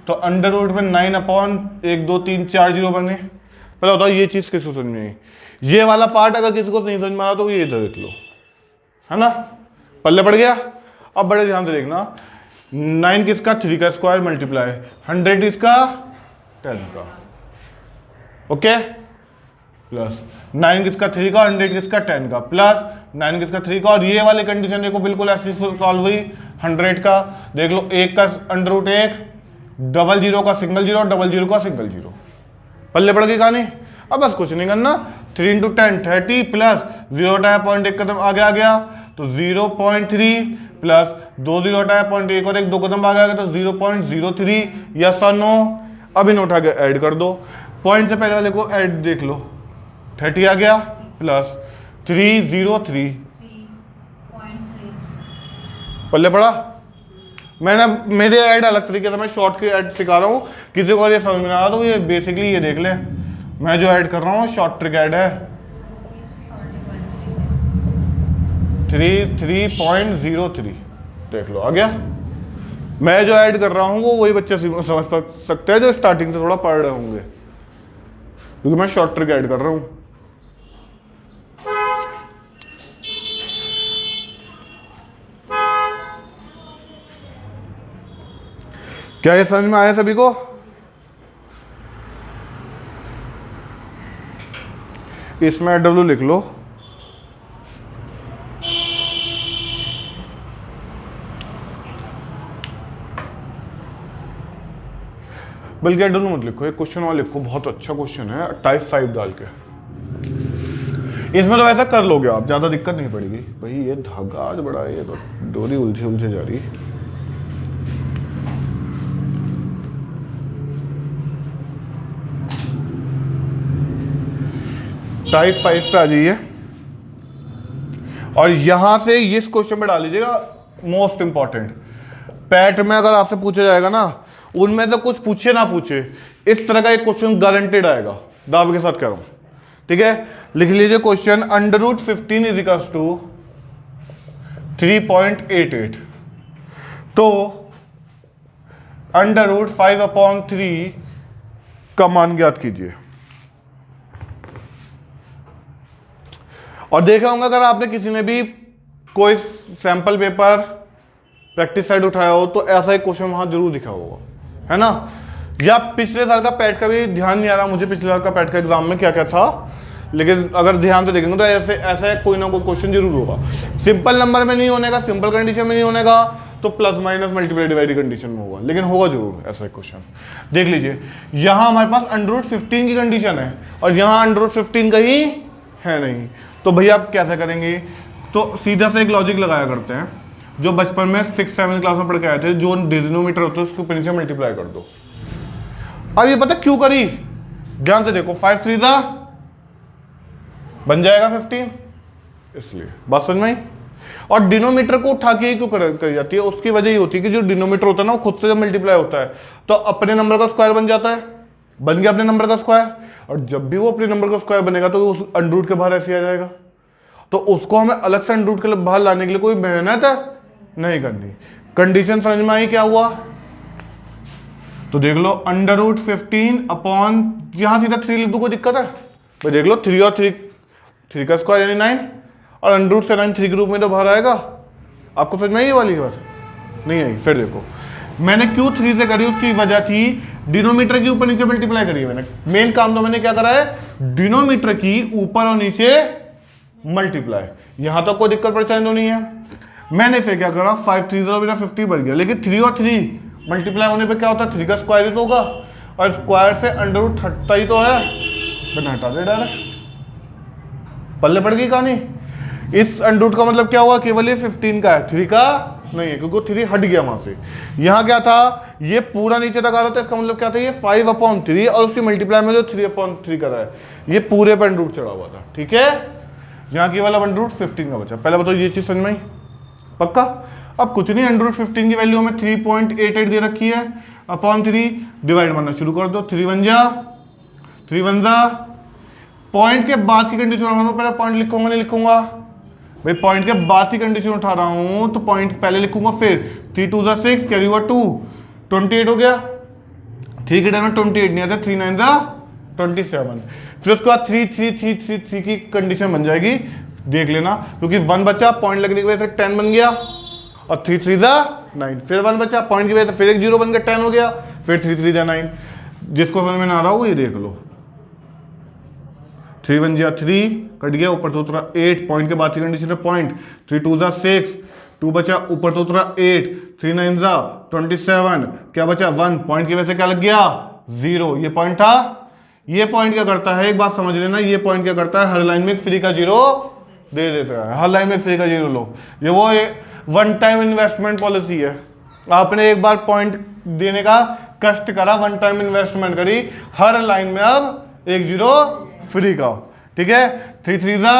तो अंडर रूट में 9/1 2 3 4 0 बने। पहले बताओ ये चीज किसको समझ में आई? ये वाला पार्ट अगर किसी को नहीं समझ में आ रहा तो ये इधर देख लो, है ना, पल्ले पड़ गया। अब बड़े ध्यान से देखना, 9 किसका? 3 का स्क्वायर मल्टीप्लाई 100 किसका? 10 का। ओके, प्लस 9 किसका? 3 का, 100 किसका? 10 का, प्लस 9 किसका? 3 का। और ये वाली कंडीशन देखो बिल्कुल ऐसी सॉल्व हुई, 100 का देख लो, 1 का अंडर रूट 1, 00 का सिंगल 0, 00 का सिंगल 0, पल्ले पड़ गई कहानी। अब बस कुछ नहीं करना, 3 × 10 30 प्लस 0.1 कदम आगे आ गया तो 0.3 प्लस 2 0.1 और 1 2 कदम आगे आ गया तो 0.03, यस और नो। अब इन उठा के ऐड कर दो, पॉइंट से पहले वाले को ऐड देख लो, 30 आ गया प्लस 303 पल्ले पड़ा। मैंने मेरे ऐड अलग तरीके से, मैं शॉर्ट की ऐड सिखा रहा हूँ, किसी को ये समझ में आ रहा तो ये बेसिकली ये देख ले, मैं जो ऐड कर रहा हूँ शॉर्ट ट्रिक ऐड है 3.03 देख लो आ गया। मैं जो ऐड कर रहा हूँ वो वही बच्चे समझ सकते हैं जो स्टार्टिंग से थोड़ा पढ़ रहे होंगे, क्योंकि मैं शॉर्ट ट्रिक ऐड कर रहा हूँ। क्या ये समझ में आया सभी को? इसमें डब्ल्यू लिख लो, बल्कि डब्ल्यू मत लिखो, एक क्वेश्चन वाला लिखो, बहुत अच्छा क्वेश्चन है, टाइप 5 डाल के। इसमें तो ऐसा कर लोगे आप, ज्यादा दिक्कत नहीं पड़ेगी। भाई ये धागा आज बड़ा है, ये तो डोरी उलझे जा रही। टाइप 5 पे आ जाइए और यहां से इस क्वेश्चन में डाल लीजिएगा मोस्ट इंपॉर्टेंट। पैट में अगर आपसे पूछा जाएगा ना, उनमें तो कुछ पूछे ना पूछे, इस तरह का एक क्वेश्चन गारंटेड आएगा, दावे के साथ कह रहा हूं। ठीक है, लिख लीजिए question, under root 15 is equals to 3.88, तो अंडर रूट 5/3 का मान ज्ञात कीजिए। और देखा होगा अगर आपने किसी ने भी कोई सैंपल पेपर प्रैक्टिस साइड उठाया हो तो ऐसा एक क्वेश्चन वहां जरूर दिखा होगा, है ना। या पिछले साल का पैट का भी ध्यान नहीं आ रहा मुझे, पिछले साल का पैट का एग्जाम में क्या क्या था, लेकिन अगर ध्यान से देखेंगे तो ऐसे ऐसा कोई ना कोई क्वेश्चन जरूर होगा। सिंपल नंबर में नहीं होने का, सिंपल कंडीशन में नहीं होने का, तो plus minus multiply divide condition में होगा, लेकिन होगा जरूर ऐसा एक क्वेश्चन। देख लीजिए यहां हमारे पास अंडर रूट 15 की कंडीशन है और यहां अंडर रूट 15 कहीं है नहीं, तो भैया आप कैसे करेंगे? तो सीधा से एक लॉजिक लगाया करते हैं जो बचपन में 6-7 क्लास में पढ़ के आए थे, जो डिनोमिनेटर होता है उसको ऊपर नीचे मल्टीप्लाई कर दो। अब ये पता क्यों करी? ध्यान से देखो, 5 3 बन जाएगा 15, इसलिए बात समझ में आई। और डिनोमीटर को उठा के क्यों करी जाती है? उसकी वजह ये होती है कि जो डिनोमीटर होता है ना वो खुद से जब मल्टीप्लाई होता है तो अपने नंबर का स्क्वायर बन जाता है, बन गया अपने नंबर का स्क्वायर, और जब भी वो अपने नंबर का स्क्वायर बनेगा तो उस अंडर रूट के बाहर ऐसे आ जाएगा, तो उसको हमें अलग से अंडर रूट के बाहर लाने के लिए कोई मेहनत नहीं करनी। कंडीशन समझ में आई क्या हुआ? तो देख लो अंडर रूट 15 अपॉन, यहां सीधा 3 लिख दो, कोई दिक्कत है भाई? देख लो 3 और 3 का स्क्वायर यानी 9, और अंडर रूट से 9 3 के रूप में तो बाहर आएगा। आपको समझ में आई ये वाली बात? नहीं आई? फिर देखो मैंने क्यों 3 से करी, उसकी वजह थी डिनोमीटर की ऊपर नीचे मल्टीप्लाई करी है मैंने। मेन काम तो मैंने क्या करा है, डिनोमीटर की ऊपर और नीचे मल्टीप्लाई। यहां तक कोई दिक्कत परेशानी तो नहीं है। मैंने फिर क्या करा, 5 3 तो मेरा 50 बढ़ गया, लेकिन 3 और 3 मल्टीप्लाई होने पे क्या होता है, 3 का स्क्वायर ही तो होगा, और स्क्वायर से अंडर रूट हटता ही तो है, मैंने हटा दे डायरेक्ट, पल्ले पड़ गई कहानी। इस अंडर रूट का मतलब क्या हुआ, केवल ये 15 का है, 3 का नहीं है, क्योंकि 3 हट गया वहां से। यहाँ क्या था, ये पूरा नीचे तक आ रहा था, इसका मतलब क्या था, ये 5/3 और उसकी मल्टीप्लाई में जो 3/3 कर रहा है, ये पूरे पर अंडर रूट चढ़ा हुआ था, ठीक है। यहाँ की वाला अंडर रूट 15 का बचा। पहले बताओ ये चीज समझ में आई, पक्का। अब कुछ नहीं, अंडर रूट 15 की वैल्यू हमें 3.88 दे रखी है, अपॉन 3 डिवाइड मारना शुरू कर दो, 3 1 जा, पॉइंट के बाद की कंडीशन उठा रहा हूं, पहले पॉइंट लिखूंगा नहीं लिखूंगा भाई, पॉइंट के बाद की कंडीशन उठा रहा हूं तो पॉइंट पहले लिखूंगा, फिर 3 2 जा 6, कैरी ओवर 2, 28 हो गया, 3 के टाइम में 28 नहीं आता, 3 9 जा 27, फिर उसके बाद 3 3 3 3 3 की कंडीशन बन जाएगी, देख लेना, क्योंकि 1 बचा, पॉइंट लगने की वजह से 10 बन गया, और 3 3 जा 9, फिर 1 बचा, पॉइंट की वजह से फिर एक 0 बन गया, 10 हो गया, फिर 3 3 जा 9। जिसको समझ में ना आ रहा हो ये देख लो, 3 1 जा 3 कट गया, ऊपर तो उतरा 8, पॉइंट के बाद की कंडीशन है पॉइंट, 3 2 जा 6, 2 बचा, ऊपर तो उतरा 8, 3 9 जा 27, क्या बचा 1, पॉइंट की वजह से क्या लग गया 0, ये पॉइंट था। ये पॉइंट क्या करता है, एक बात समझ लेना, ये पॉइंट क्या करता है, हर लाइन में फ्री का 0 दे देता है, हर लाइन में फ्री का 0 लो, ये वो वन टाइम इन्वेस्टमेंट पॉलिसी है। आपने एक बार पॉइंट देने का कष्ट करा, वन टाइम इन्वेस्टमेंट करी, हर लाइन में अब एक 0 फ्री का, ठीक है। 3 3 जा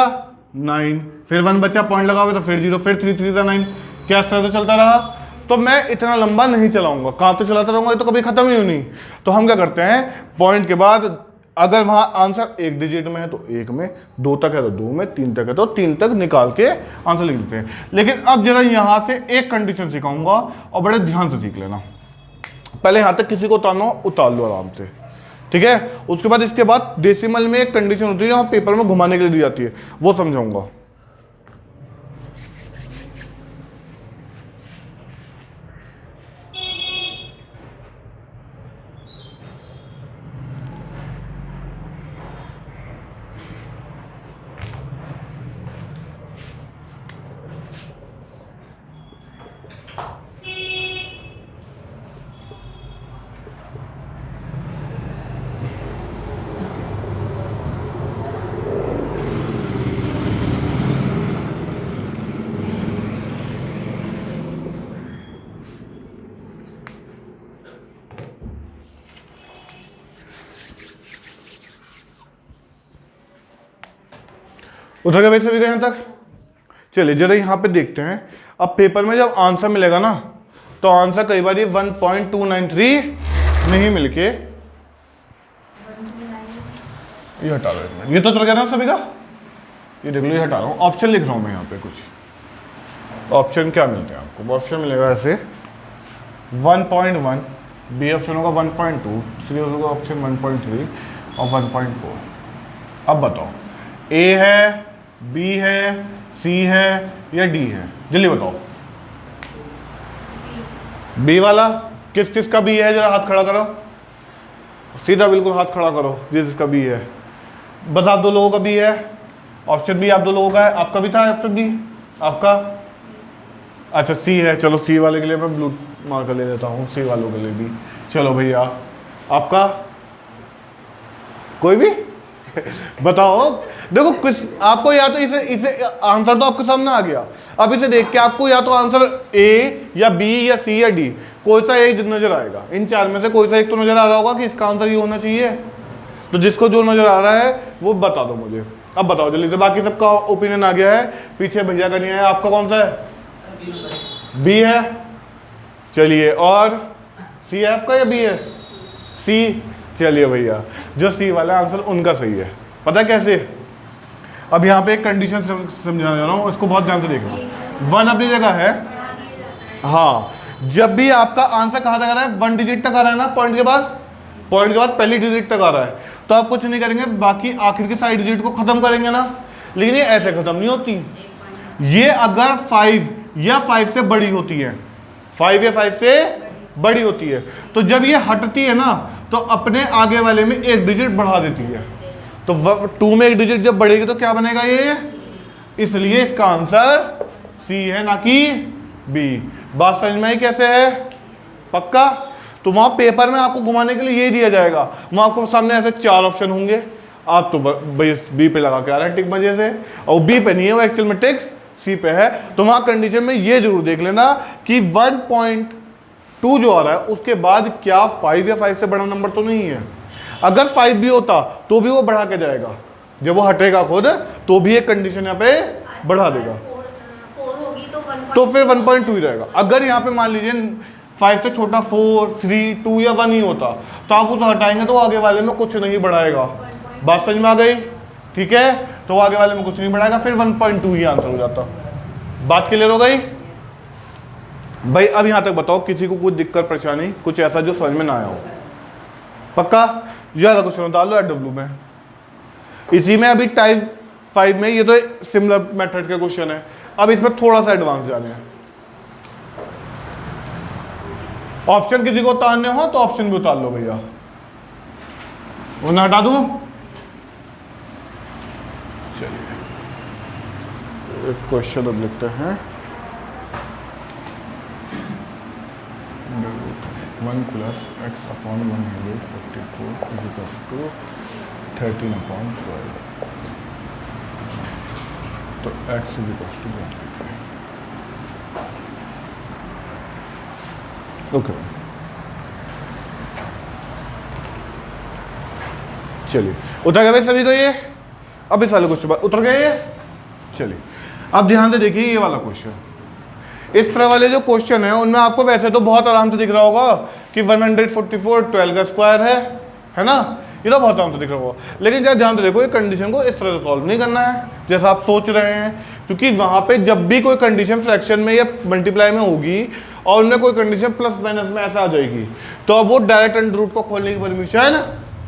9, फिर 1 बचा, पॉइंट लगाओगे तो फिर 0, फिर 3 3 जा 9, क्या इस तरह से चलता रहा। तो मैं इतना लंबा नहीं चलाऊंगा, कहाँ तो चलाता रहूंगा, ये तो कभी खत्म ही नहीं। तो हम क्या करते हैं, पॉइंट के बाद अगर वहां आंसर एक डिजिट में है तो एक में, 2 तक है तो 2 में, 3 तक है तो 3 तक निकाल के आंसर लिख देते हैं। लेकिन अब जरा यहां से एक कंडीशन सिखाऊंगा और बड़े ध्यान से सीख लेना। पहले यहां तक किसी को उतार लो आराम से, ठीक है। उसके बाद इसके बाद डेसिमल में एक कंडीशन होती है जो पेपर में घुमाने के लिए दी जाती है, वो समझाऊंगा। उधर के वैसे भी गए यहाँ तक। चलिए जरा यहाँ पे देखते हैं, अब पेपर में जब आंसर मिलेगा ना, तो आंसर कई बार ये 1.293 नहीं मिलके, ये हटा रहा हूँ, ये तो चल गया ना सभी का, ये देख लो, ये हटा रहा हूँ, ऑप्शन लिख रहा हूँ मैं यहाँ पे कुछ। ऑप्शन क्या मिलते हैं आपको, ऑप्शन मिलेगा ऐसे 1.1, बी ऑप्शन होगा 1.2, सी होगा ऑप्शन 1.3 और 1.4। अब बताओ ए है, बी है, सी है या डी है, जल्दी बताओ। बी वाला किस किस का बी है, जरा हाथ खड़ा करो, सीधा बिल्कुल हाथ खड़ा करो जिसका बी है, बस आप 2 लोगों का बी है। ऑप्शन बी आप 2 लोगों का है, आपका भी था ऑप्शन बी, आपका अच्छा सी है। चलो सी वाले के लिए मैं ब्लू मार्कर ले लेता हूँ, सी वालों के लिए भी। चलो भैया आपका कोई भी बताओ। देखो कुछ आपको या तो इसे आंसर तो आपके सामने आ गया, अब इसे देख के आपको या तो आंसर ए या बी या सी या डी कोई सा एक नजर आएगा, इन 4 में से कोई सा एक तो नजर आ रहा होगा कि इसका आंसर ये होना चाहिए। तो जिसको जो नजर आ रहा है वो बता दो मुझे। अब बताओ जल्दी से, बाकी सबका ओपिनियन आ गया है, पीछे भैया का नहीं है। आपका कौन सा है, बी है। चलिए और सी है आपका या बी है, सी। चलिए भैया जो सी वाला आंसर उनका सही है। पता है कैसे, अब यहाँ पे एक कंडीशन समझाने जा रहा हूँ, इसको बहुत ध्यान से देखना। 1 अपनी जगह है, हाँ, जब भी आपका आंसर कहाँ तक आ रहा है, 1 डिजिट तक आ रहा है ना, पॉइंट के बाद पहली डिजिट तक आ रहा है, तो आप कुछ नहीं करेंगे, बाकी आखिर की सारी डिजिट को खत्म करेंगे ना। लेकिन ये ऐसे खत्म नहीं होती, ये अगर 5 या 5 से बड़ी होती है, 5 या 5 से बड़ी होती है, तो जब ये हटती है ना, तो अपने आगे वाले में 1 डिजिट बढ़ा देती है। तो 2 में 1 डिजिट जब बढ़ेगी तो क्या बनेगा ये, इसलिए इसका आंसर सी है ना कि बी। बात समझ में आई कैसे है? पक्का? तो वहां पेपर में आपको घुमाने के लिए ये दिया जाएगा, वहां आपको सामने ऐसे 4 ऑप्शन होंगे, आप तो बी पे लगा के आ रहे हैं टिक मजे से, और बी पे नहीं है वो एक्चुअल में टिक सी पे है। तो वहां कंडीशन में ये जरूर देख लेना कि 1.2 जो आ रहा है उसके बाद क्या 5 या 5 से बड़ा नंबर तो नहीं है। अगर 5 भी होता तो भी वो बढ़ा के जाएगा, जब वो हटेगा खुद तो भी एक कंडीशन यहाँ पे बढ़ा देगा, तो फिर 1.2 ही रहेगा। अगर यहाँ पे मान लीजिए 5 से छोटा 4, 3, 2 या 1 ही होता तो आप उसे हटाएंगे तो आगे वाले में कुछ नहीं बढ़ाएगा। बात समझ में आ गई? ठीक है, तो आगे वाले में कुछ नहीं बढ़ाएगा, फिर 1.2 ही आंसर हो जाता। बात क्लियर हो गई भाई? अब यहां तक बताओ किसी को कुछ दिक्कत परेशानी, कुछ ऐसा जो समझ में ना आया हो? पक्का? ज्यादा क्वेश्चन डाल लो एडब्ल्यू में। इसी में अभी टाइप 5 में ये तो सिमिलर मेथड के क्वेश्चन है, अब इसमें थोड़ा सा एडवांस जाने हैं। ऑप्शन किसी को उतारने हो तो ऑप्शन भी उतार लो भैया, वो ना हटा दूं? चलिए एक क्वेश्चन अब लिखते हैं। 1 + x/144 = 13/12। तो x = ओके चलिए, उतर गए भाई सभी को ये? अब इस वाले क्वेश्चन उतर गए ये? चलिए अब ध्यान से देखिए ये वाला क्वेश्चन। इस तरह वाले जो क्वेश्चन है उनमें आपको वैसे तो बहुत आराम से दिख रहा होगा कि 144 12 का स्क्वायर है ना, ये तो बहुत आराम से दिख रहा होगा। लेकिन क्या ध्यान से देखो, ये कंडीशन को इस तरह से सॉल्व नहीं करना है जैसा आप सोच रहे हैं, क्योंकि वहां पे जब भी कोई कंडीशन फ्रैक्शन में या मल्टीप्लाई में होगी और उनमें कोई कंडीशन प्लस माइनस में ऐसा आ जाएगी तो अब वो डायरेक्ट अंडर रूट को खोलने की परमिशन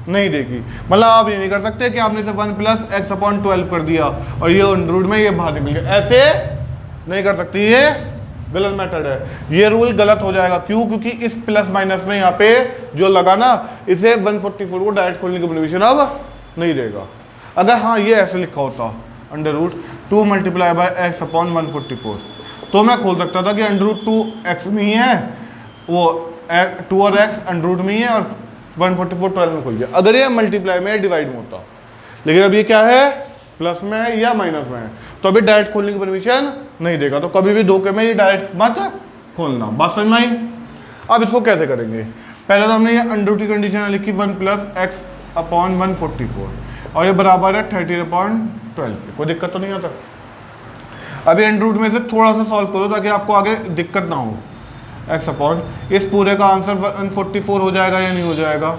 नहीं देगी। मतलब आप ये नहीं कर सकते कि आपने इसे 1 + x/12 कर दिया और ये अंडर रूट में ये बाहर निकल गया, ऐसे नहीं कर सकती, ये गलत मेथड है, ये रूल गलत हो जाएगा। क्यों? क्योंकि इस प्लस माइनस में यहाँ पे जो लगा ना, इसे 144 को डायरेक्ट खोलने की परमिशन अब नहीं देगा। अगर हाँ ये ऐसे लिखा होता √2 × x/144 तो मैं खोल सकता था कि √2x में ही है, वो 2 और x अंडर रूट में ही है और 144 12 में खुल गया, अगर ये मल्टीप्लाई में डिवाइड में होता। लेकिन अब ये क्या है, प्लस में है या माइनस में है, तो अभी डायरेक्ट खोलने की परमिशन नहीं देगा। तो कभी भी धोखे में ये डायरेक्ट मत खोलना। बात समझ में आई? अब इसको कैसे करेंगे? पहले तो हमने ये अंडर रूट की कंडीशन लिखी 1 + x/144 और ये बराबर है 13/12 के, कोई दिक्कत तो नहीं आता। अभी अंडर रूट में से थोड़ा सा सॉल्व करो ताकि आपको आगे दिक्कत ना हो। इस पूरे का आंसर 144 हो जाएगा या नहीं हो जाएगा?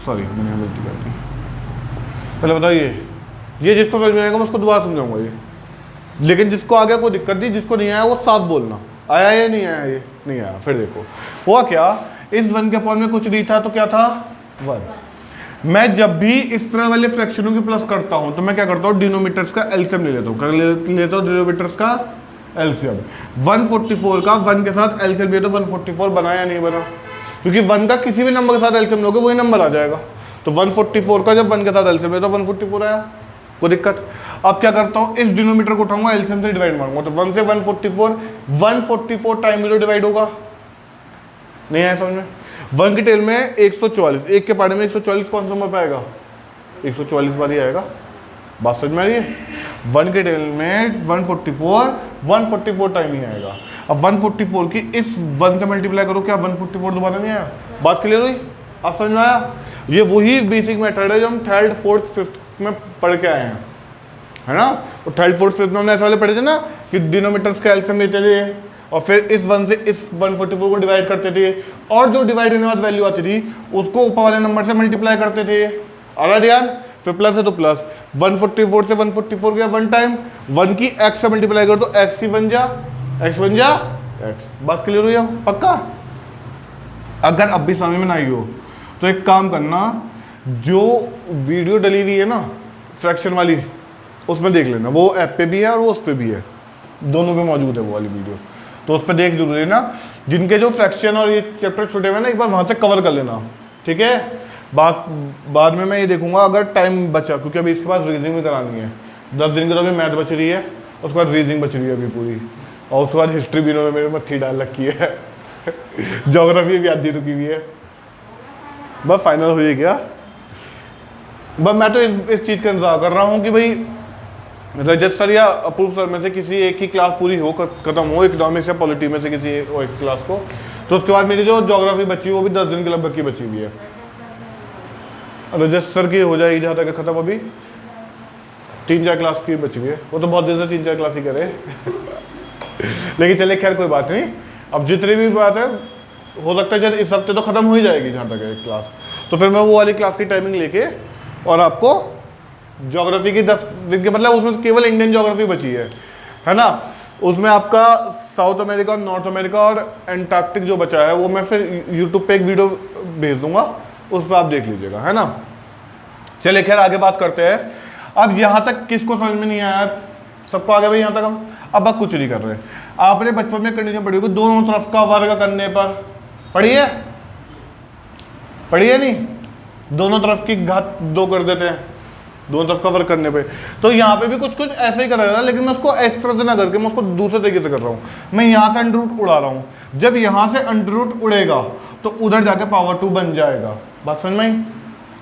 सॉरी मैंने गलती कर दी, पहले बताइए। ये जिसको समझ में आएगा मैं उसको दोबारा समझाऊंगा ये, लेकिन जिसको आ गया कोई दिक्कत नहीं, जिसको नहीं आया वो साफ बोलना आया या नहीं आया। ये नहीं आया, फिर देखो हुआ क्या, इस 1 के अपॉन में कुछ नहीं था तो क्या था 1। मैं जब भी इस तरह वाले फ्रैक्शनों की प्लस करता हूं तो मैं क्या करता हूं, डिनोमिनेटर्स का एलसीएम ले लेता हूं। कर लेता हूं डिनोमिनेटर्स का एलसीएम। 144 का 1 के साथ एलसीएम लिया तो 144 बना या नहीं बना? क्योंकि 1 का किसी भी नंबर के साथ एलसीएम लोगे वही नंबर आ जाएगा। तो 144 का जब 1 के साथ एलसीएम लिया तो 144 आया, कोई दिक्कत? अब क्या करता हूं, इस डिनोमिनेटर को उठाऊंगा, एलसीएम से डिवाइड मारूंगा, तो 1 से 144 टाइम में जो डिवाइड होगा, नहीं आया समझ में? 1 की टेल में 144, 1 के पार्ट में 144 कौन सा नंबर पाएगा? 144 बार ही आएगा। बात समझ में आ रही है? 1 के टेल में 144 टाइम ही आएगा। अब 144 की इस 1 से मल्टीप्लाई करो, क्या 144 दोबारा नहीं आया? बात क्लियर हुई? आप समझ में आया? ये वही बेसिक मेथड है जो हम 3rd 4th 5th में पढ़ के आए हैं, है ना? तो 3rd 4th 5th में हमने ऐसे वाले पढ़े थे ना कि डिनोमिनेटर्स का एलसीएम लेते थे और फिर इस 1 से इस 144 को डिवाइड करते थे और जो डिवाइड होने बाद वैल्यू आती थी उसको ऊपर वाले नंबर से मल्टीप्लाई करते थे। और ध्यान, फिर प्लस है तो प्लस 144 से 144 गया 1 टाइम, 1 की x से मल्टीप्लाई करो तो x ही बन जा x। बात क्लियर हुई? पक्का? अगर अब भी समझ में ना आई हो तो एक काम करना, जो वीडियो डली हुई है ना फ्रैक्शन वाली, उसमें देख लेना, वो ऐप पे भी है और वो उस पे भी है, दोनों पे मौजूद है वो वाली वीडियो, तो उस पर देख जरूर लेना। जिनके जो फ्रैक्शन और ये चैप्टर छूटे हुए ना, एक बार वहां तक कवर कर लेना, ठीक है? बाद में मैं ये देखूंगा अगर टाइम बचा, क्योंकि अभी इसके पास रीजनिंग भी करानी है, 10 दिन की तो अभी मैथ बच रही है, उसके बाद रीजनिंग बच रही है अभी पूरी, और उसके बाद हिस्ट्री भी इन्होंने मेरे मत्थी डाल रखी है ज्योग्राफी भी आधी रुकी हुई है। बस फाइनल हुई क्या? बस मैं तो इस चीज़ का इंतजार कर रहा हूँ कि भाई रजत सर या अपूर्व सर में से किसी एक ही क्लास पूरी हो, खत्म हो इकोनॉमिक्स या पॉलिटी में से किसी एक क्लास को, तो उसके बाद मेरी जो ज्योग्राफी बची वो भी 10 दिन के लगभग की बची हुई है। रजत सर की हो जाएगी जहाँ तक खत्म, अभी 3-4 क्लास की बची हुई है, वो तो बहुत दिन से 3-4 क्लास ही करे लेकिन चले खैर कोई बात नहीं, अब जितनी भी बात है हो सकता है इस हफ्ते तो खत्म हो ही जाएगी जहाँ तक है क्लास, तो फिर मैं वो वाली क्लास की टाइमिंग लेके और आपको ज्योग्राफी की 10 दिन के, मतलब उसमें केवल इंडियन ज्योग्राफी बची है ना, उसमें आपका साउथ अमेरिका और नॉर्थ अमेरिका और एंटार्क्टिक जो बचा है वो मैं फिर यूट्यूब पे एक वीडियो भेज दूंगा, उस पर आप देख लीजिएगा, है ना। चलिए खैर आगे बात करते हैं। अब यहाँ तक किसको समझ में नहीं आया? सबको आ गया भाई यहाँ तक? हम अब कुछ नहीं कर रहे। आपने बचपन में कंडीशन पढ़ी होगी, दोनों तरफ का वर्ग करने पर, पढ़ी है नहीं, दोनों तरफ की घात 2 कर देते हैं दोनों तरफ का वर्ग करने पे। तो यहाँ पे भी कुछ कुछ ऐसे ही कर रहा है, लेकिन मैं उसको इस तरह से ना करके मैं उसको दूसरे तरीके से कर रहा हूँ। मैं यहाँ से अंडर रूट उड़ा रहा हूँ, जब यहाँ से अंडर रूट उड़ेगा तो उधर जाके पावर 2 बन जाएगा। बात समझ में आई?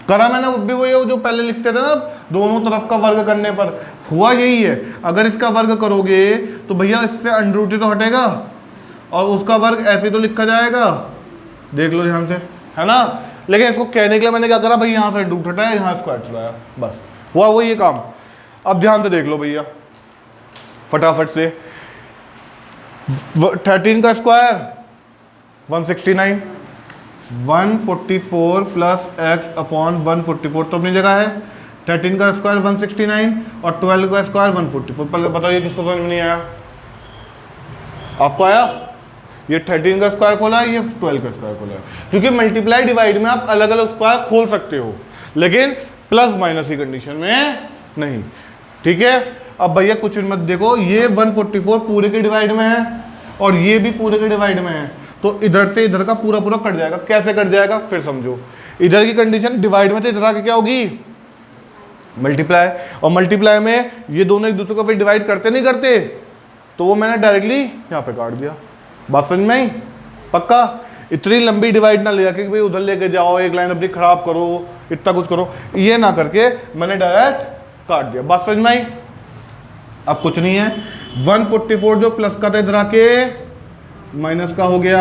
करा मैंने वो भी, वही जो पहले लिखते थे ना, दोनों तरफ का वर्ग करने पर हुआ यही है। अगर इसका वर्ग करोगे तो भैया इससे अंडर रूट ही तो हटेगा और उसका वर्ग ऐसे तो लिखा जाएगा, देख लो ध्यान से, है ना। लेकिन इसको कहने के लिए मैंने क्या करा भाई, यहाँ से रूट हटाया, यहाँ स्क्वायर चलाया, बस हुआ वो ये काम। अब ध्यान से देख लो भैया फटाफट से, 13 का स्क्वायर 169, 144 प्लस एक्स अपॉन 144 तो अपनी जगह है। 13 का स्क्वायर 169 और 12 का स्क्वायर 144। पहले बताइए किसको समझ में नहीं आया? आपको आया? ये 13 का स्क्वायर खोला है, ये 12 का स्क्वायर खोला है, क्योंकि मल्टीप्लाई डिवाइड में आप अलग अलग स्क्वायर खोल सकते हो, लेकिन प्लस माइनस की कंडीशन में नहीं, ठीक है। अब भैया कुछ मत देखो, ये 144 पूरे के डिवाइड में है और ये भी पूरे के डिवाइड में है, तो इधर से इधर का पूरा पूरा कट जाएगा। कैसे कट जाएगा फिर समझो। इधर की कंडीशन डिवाइड में, तो इधर आके क्या होगी? मल्टीप्लाई, और मल्टीप्लाई में ये दोनों एक दूसरे को फिर डिवाइड करते नहीं करते, तो वो मैंने डायरेक्टली यहाँ पे काट दिया। बात समझ में आई? पक्का? इतनी लंबी डिवाइड ना लिया कि भाई उधर लेके जाओ, एक लाइन अपनी खराब करो, इतना कुछ करो, ये ना करके मैंने डायरेक्ट काट दिया। बात समझ में आई? अब कुछ नहीं है, 144 जो प्लस का था इधर आके माइनस का हो गया,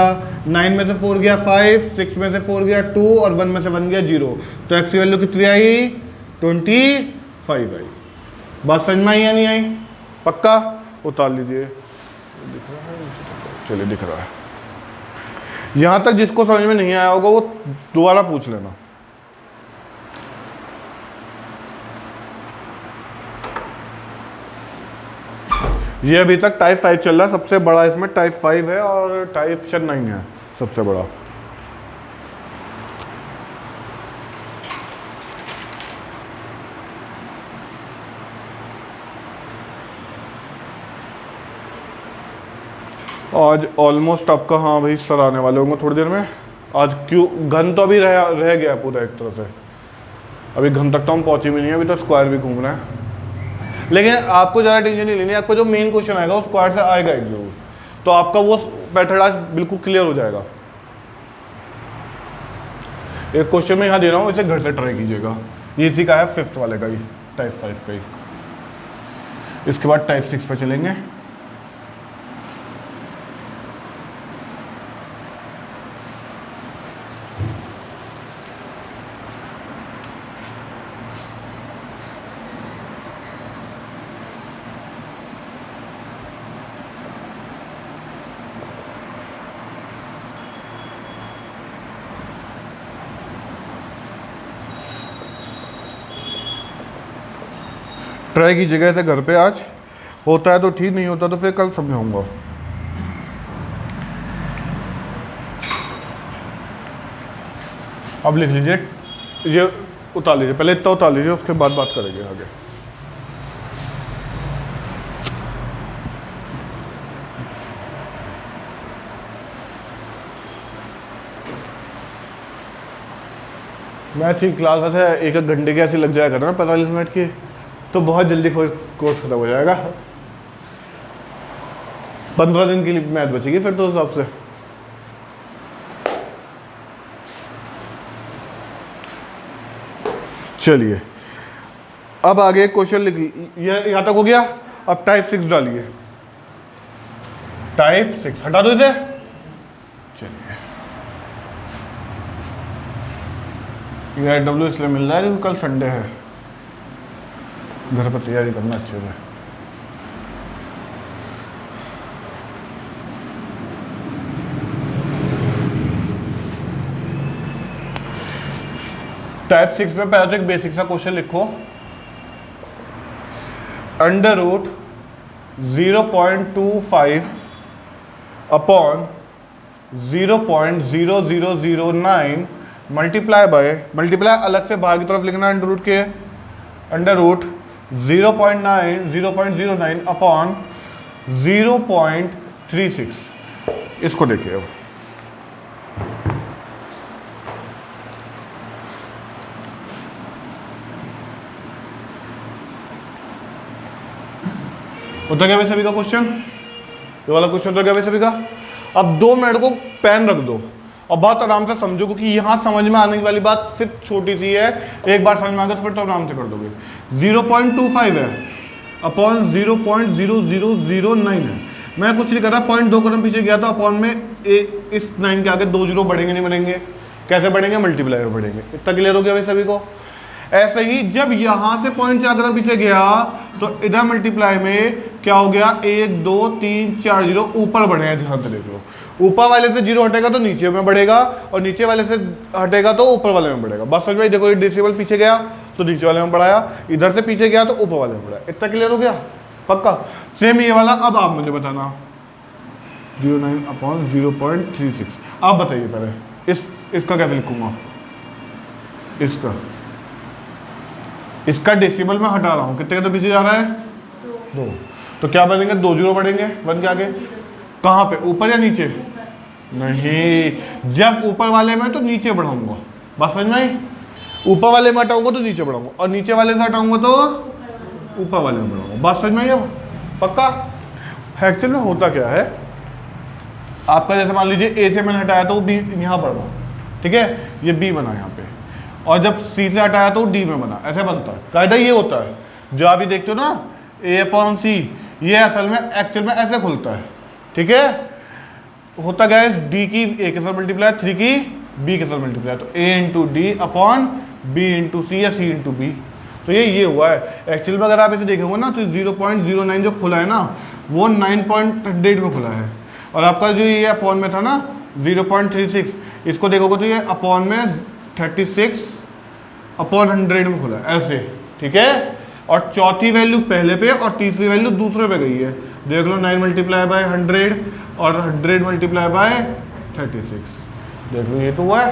9 में से 4 गया 5, 6 में से 4 गया 2 और 1 में से 1 गया 0, तो एक्स की वैल्यू कितनी आई? 25 आई। बात समझ में आई या नहीं आई? पक्का? उतार लीजिए, दिख रहा है? चलिए दिख रहा है। यहां तक जिसको समझ में नहीं आया होगा वो दोबारा पूछ लेना। ये अभी तक टाइप 5 चल रहा है, सबसे बड़ा इसमें टाइप 5 है और टाइप 9 है सबसे बड़ा। आज ऑलमोस्ट आपका, हाँ भाई सर आने वाले होंगे थोड़ी देर में। आज क्यों घन तो अभी रह गया पूरा एक तरह से, अभी घन तक तो हम पहुंचे भी नहीं है, अभी तो स्क्वायर भी घूम रहे हैं। लेकिन आपको ज़्यादा टेंशन नहीं लेनी, आपको जो मेन क्वेश्चन आएगा वो स्क्वायर से आएगा एक जरूर, तो आपका वो मेथड आज बिल्कुल क्लियर हो जाएगा। एक क्वेश्चन मैं यहाँ दे रहा हूँ, इसे घर से ट्राई कीजिएगा। ये इसी का है 5th वाले का ही, टाइप 5 का ही। इसके बाद टाइप 6 पे चलेंगे। ट्राई कीजिएगा ऐसे घर पे, आज होता है तो ठीक, नहीं होता तो फिर कल समझाऊंगा। अब लिख लीजिए, ये उतार लीजिए, पहले इतना उतार लीजिए, उसके बाद बात करेंगे आगे। मैथ की क्लास वैसे 1-1 घंटे की ऐसी लग जाएगा ना 45 मिनट की, तो बहुत जल्दी कोर्स खत्म हो जाएगा। 15 दिन की लिए मैथ बचेगी फिर तो उस हिसाब से। चलिए अब आगे क्वेश्चन लिख ये यहां तक हो गया। अब टाइप 6 डालिए, टाइप 6 हटा दो इसे। चलिए ये डब्ल्यू इसलिए मिल रहा है क्योंकि कल संडे है, घर पर तैयारी करना अच्छे से। टाइप 6 में पहले तो एक बेसिक सा क्वेश्चन लिखो, अंडर रूट 0.25 अपॉन 0.0009 मल्टीप्लाई अलग से बाहर की तरफ लिखना अंडर रूट के, अंडर रूट 0.09 अपॉन 0.36। इसको देखिए अब होता क्या भाई सभी का क्वेश्चन, ये वाला क्वेश्चन होता क्या भाई सभी का। अब 2 मिनट को पेन रख दो और बहुत आराम से समझो, क्योंकि यहाँ समझ में आने वाली बात सिर्फ छोटी सी है, एक बार समझ में आ गया तो फिर तो आराम से कर दोगे। 0.25 है अपॉन 0.0009 है, मैं कुछ नहीं कर रहा, 0.2 कदम पीछे गया था, अपॉन में इस 9 के आगे 2 जीरो बढ़ेंगे नहीं बढ़ेंगे, कैसे बढ़ेंगे, मल्टीप्लाई में बढ़ेंगे। इतना क्लियर हो गया भाई सभी को। ऐसे ही जब यहां से 0.4 कदम पीछे गया तो इधर मल्टीप्लाई में क्या हो गया, 1 2 3 4 जीरो ऊपर बढ़े हैं, ध्यान से देख लो। ऊपर वाले से जीरो हटेगा तो नीचे में बढ़ेगा, और नीचे वाले से हटेगा तो ऊपर वाले में बढ़ेगा। बस समझ में, देखो ये डेसिमल पीछे गया तो नीचे वाले में बढ़ाया, इधर से पीछे गया तो ऊपर वाले में बढ़ाया। इतना क्लियर हो गया पक्का। सेम ये वाला अब आप मुझे बताना 09 अपॉन 0.36। आप बताइए पहले इसका कैसे लिखूंगा, इसका डेसिमल में हटा रहा हूँ, कितने का तो पीछे जा रहा है 2, तो क्या बनेंगे, 2 जीरो बढ़ेंगे 1 के आगे, कहाँ पे, ऊपर या नीचे, नहीं, जब ऊपर वाले में तो नीचे बढ़ाऊंगा, बस समझ में आई। ऊपर वाले में हटाऊंगा तो नीचे बढ़ाऊंगा, और नीचे वाले से हटाऊंगा तो ऊपर वाले में बढ़ाऊंगा, बात समझ में आई अब पक्का। एक्चुअल में होता क्या है, आपका जैसे मान लीजिए ए से मैंने हटाया तो बी यहाँ बढ़ रहा, ठीक है, ये बी बना यहाँ पे, और जब सी से हटाया तो डी में बना, ऐसे बनता है कायदा। ये होता है जो आप ये देखते हो ना ए अपॉन सी, ये असल में एक्चुअल में ऐसे खुलता है, ठीक है। होता क्या है, डी की ए के साथ मल्टीप्लाई, 3 की बी के साथ मल्टीप्लाई, तो A into D upon B into C या सी इंटू बी, तो ये हुआ है। एक्चुअल में अगर आप इसे देखोगे ना तो 0.09 जो खुला है ना वो 9.8 में खुला है, और आपका जो ये अपॉन में था ना 0.36, इसको देखोगे तो ये अपॉन में 36 अपॉन 100 में खुला है ऐसे, ठीक है। और चौथी वैल्यू पहले पे और तीसरी वैल्यू दूसरे पे गई है, देख लो 9 मल्टीप्लाई बाय 100 और 100 मल्टीप्लाई बाय 36, देख लो ये तो हुआ है।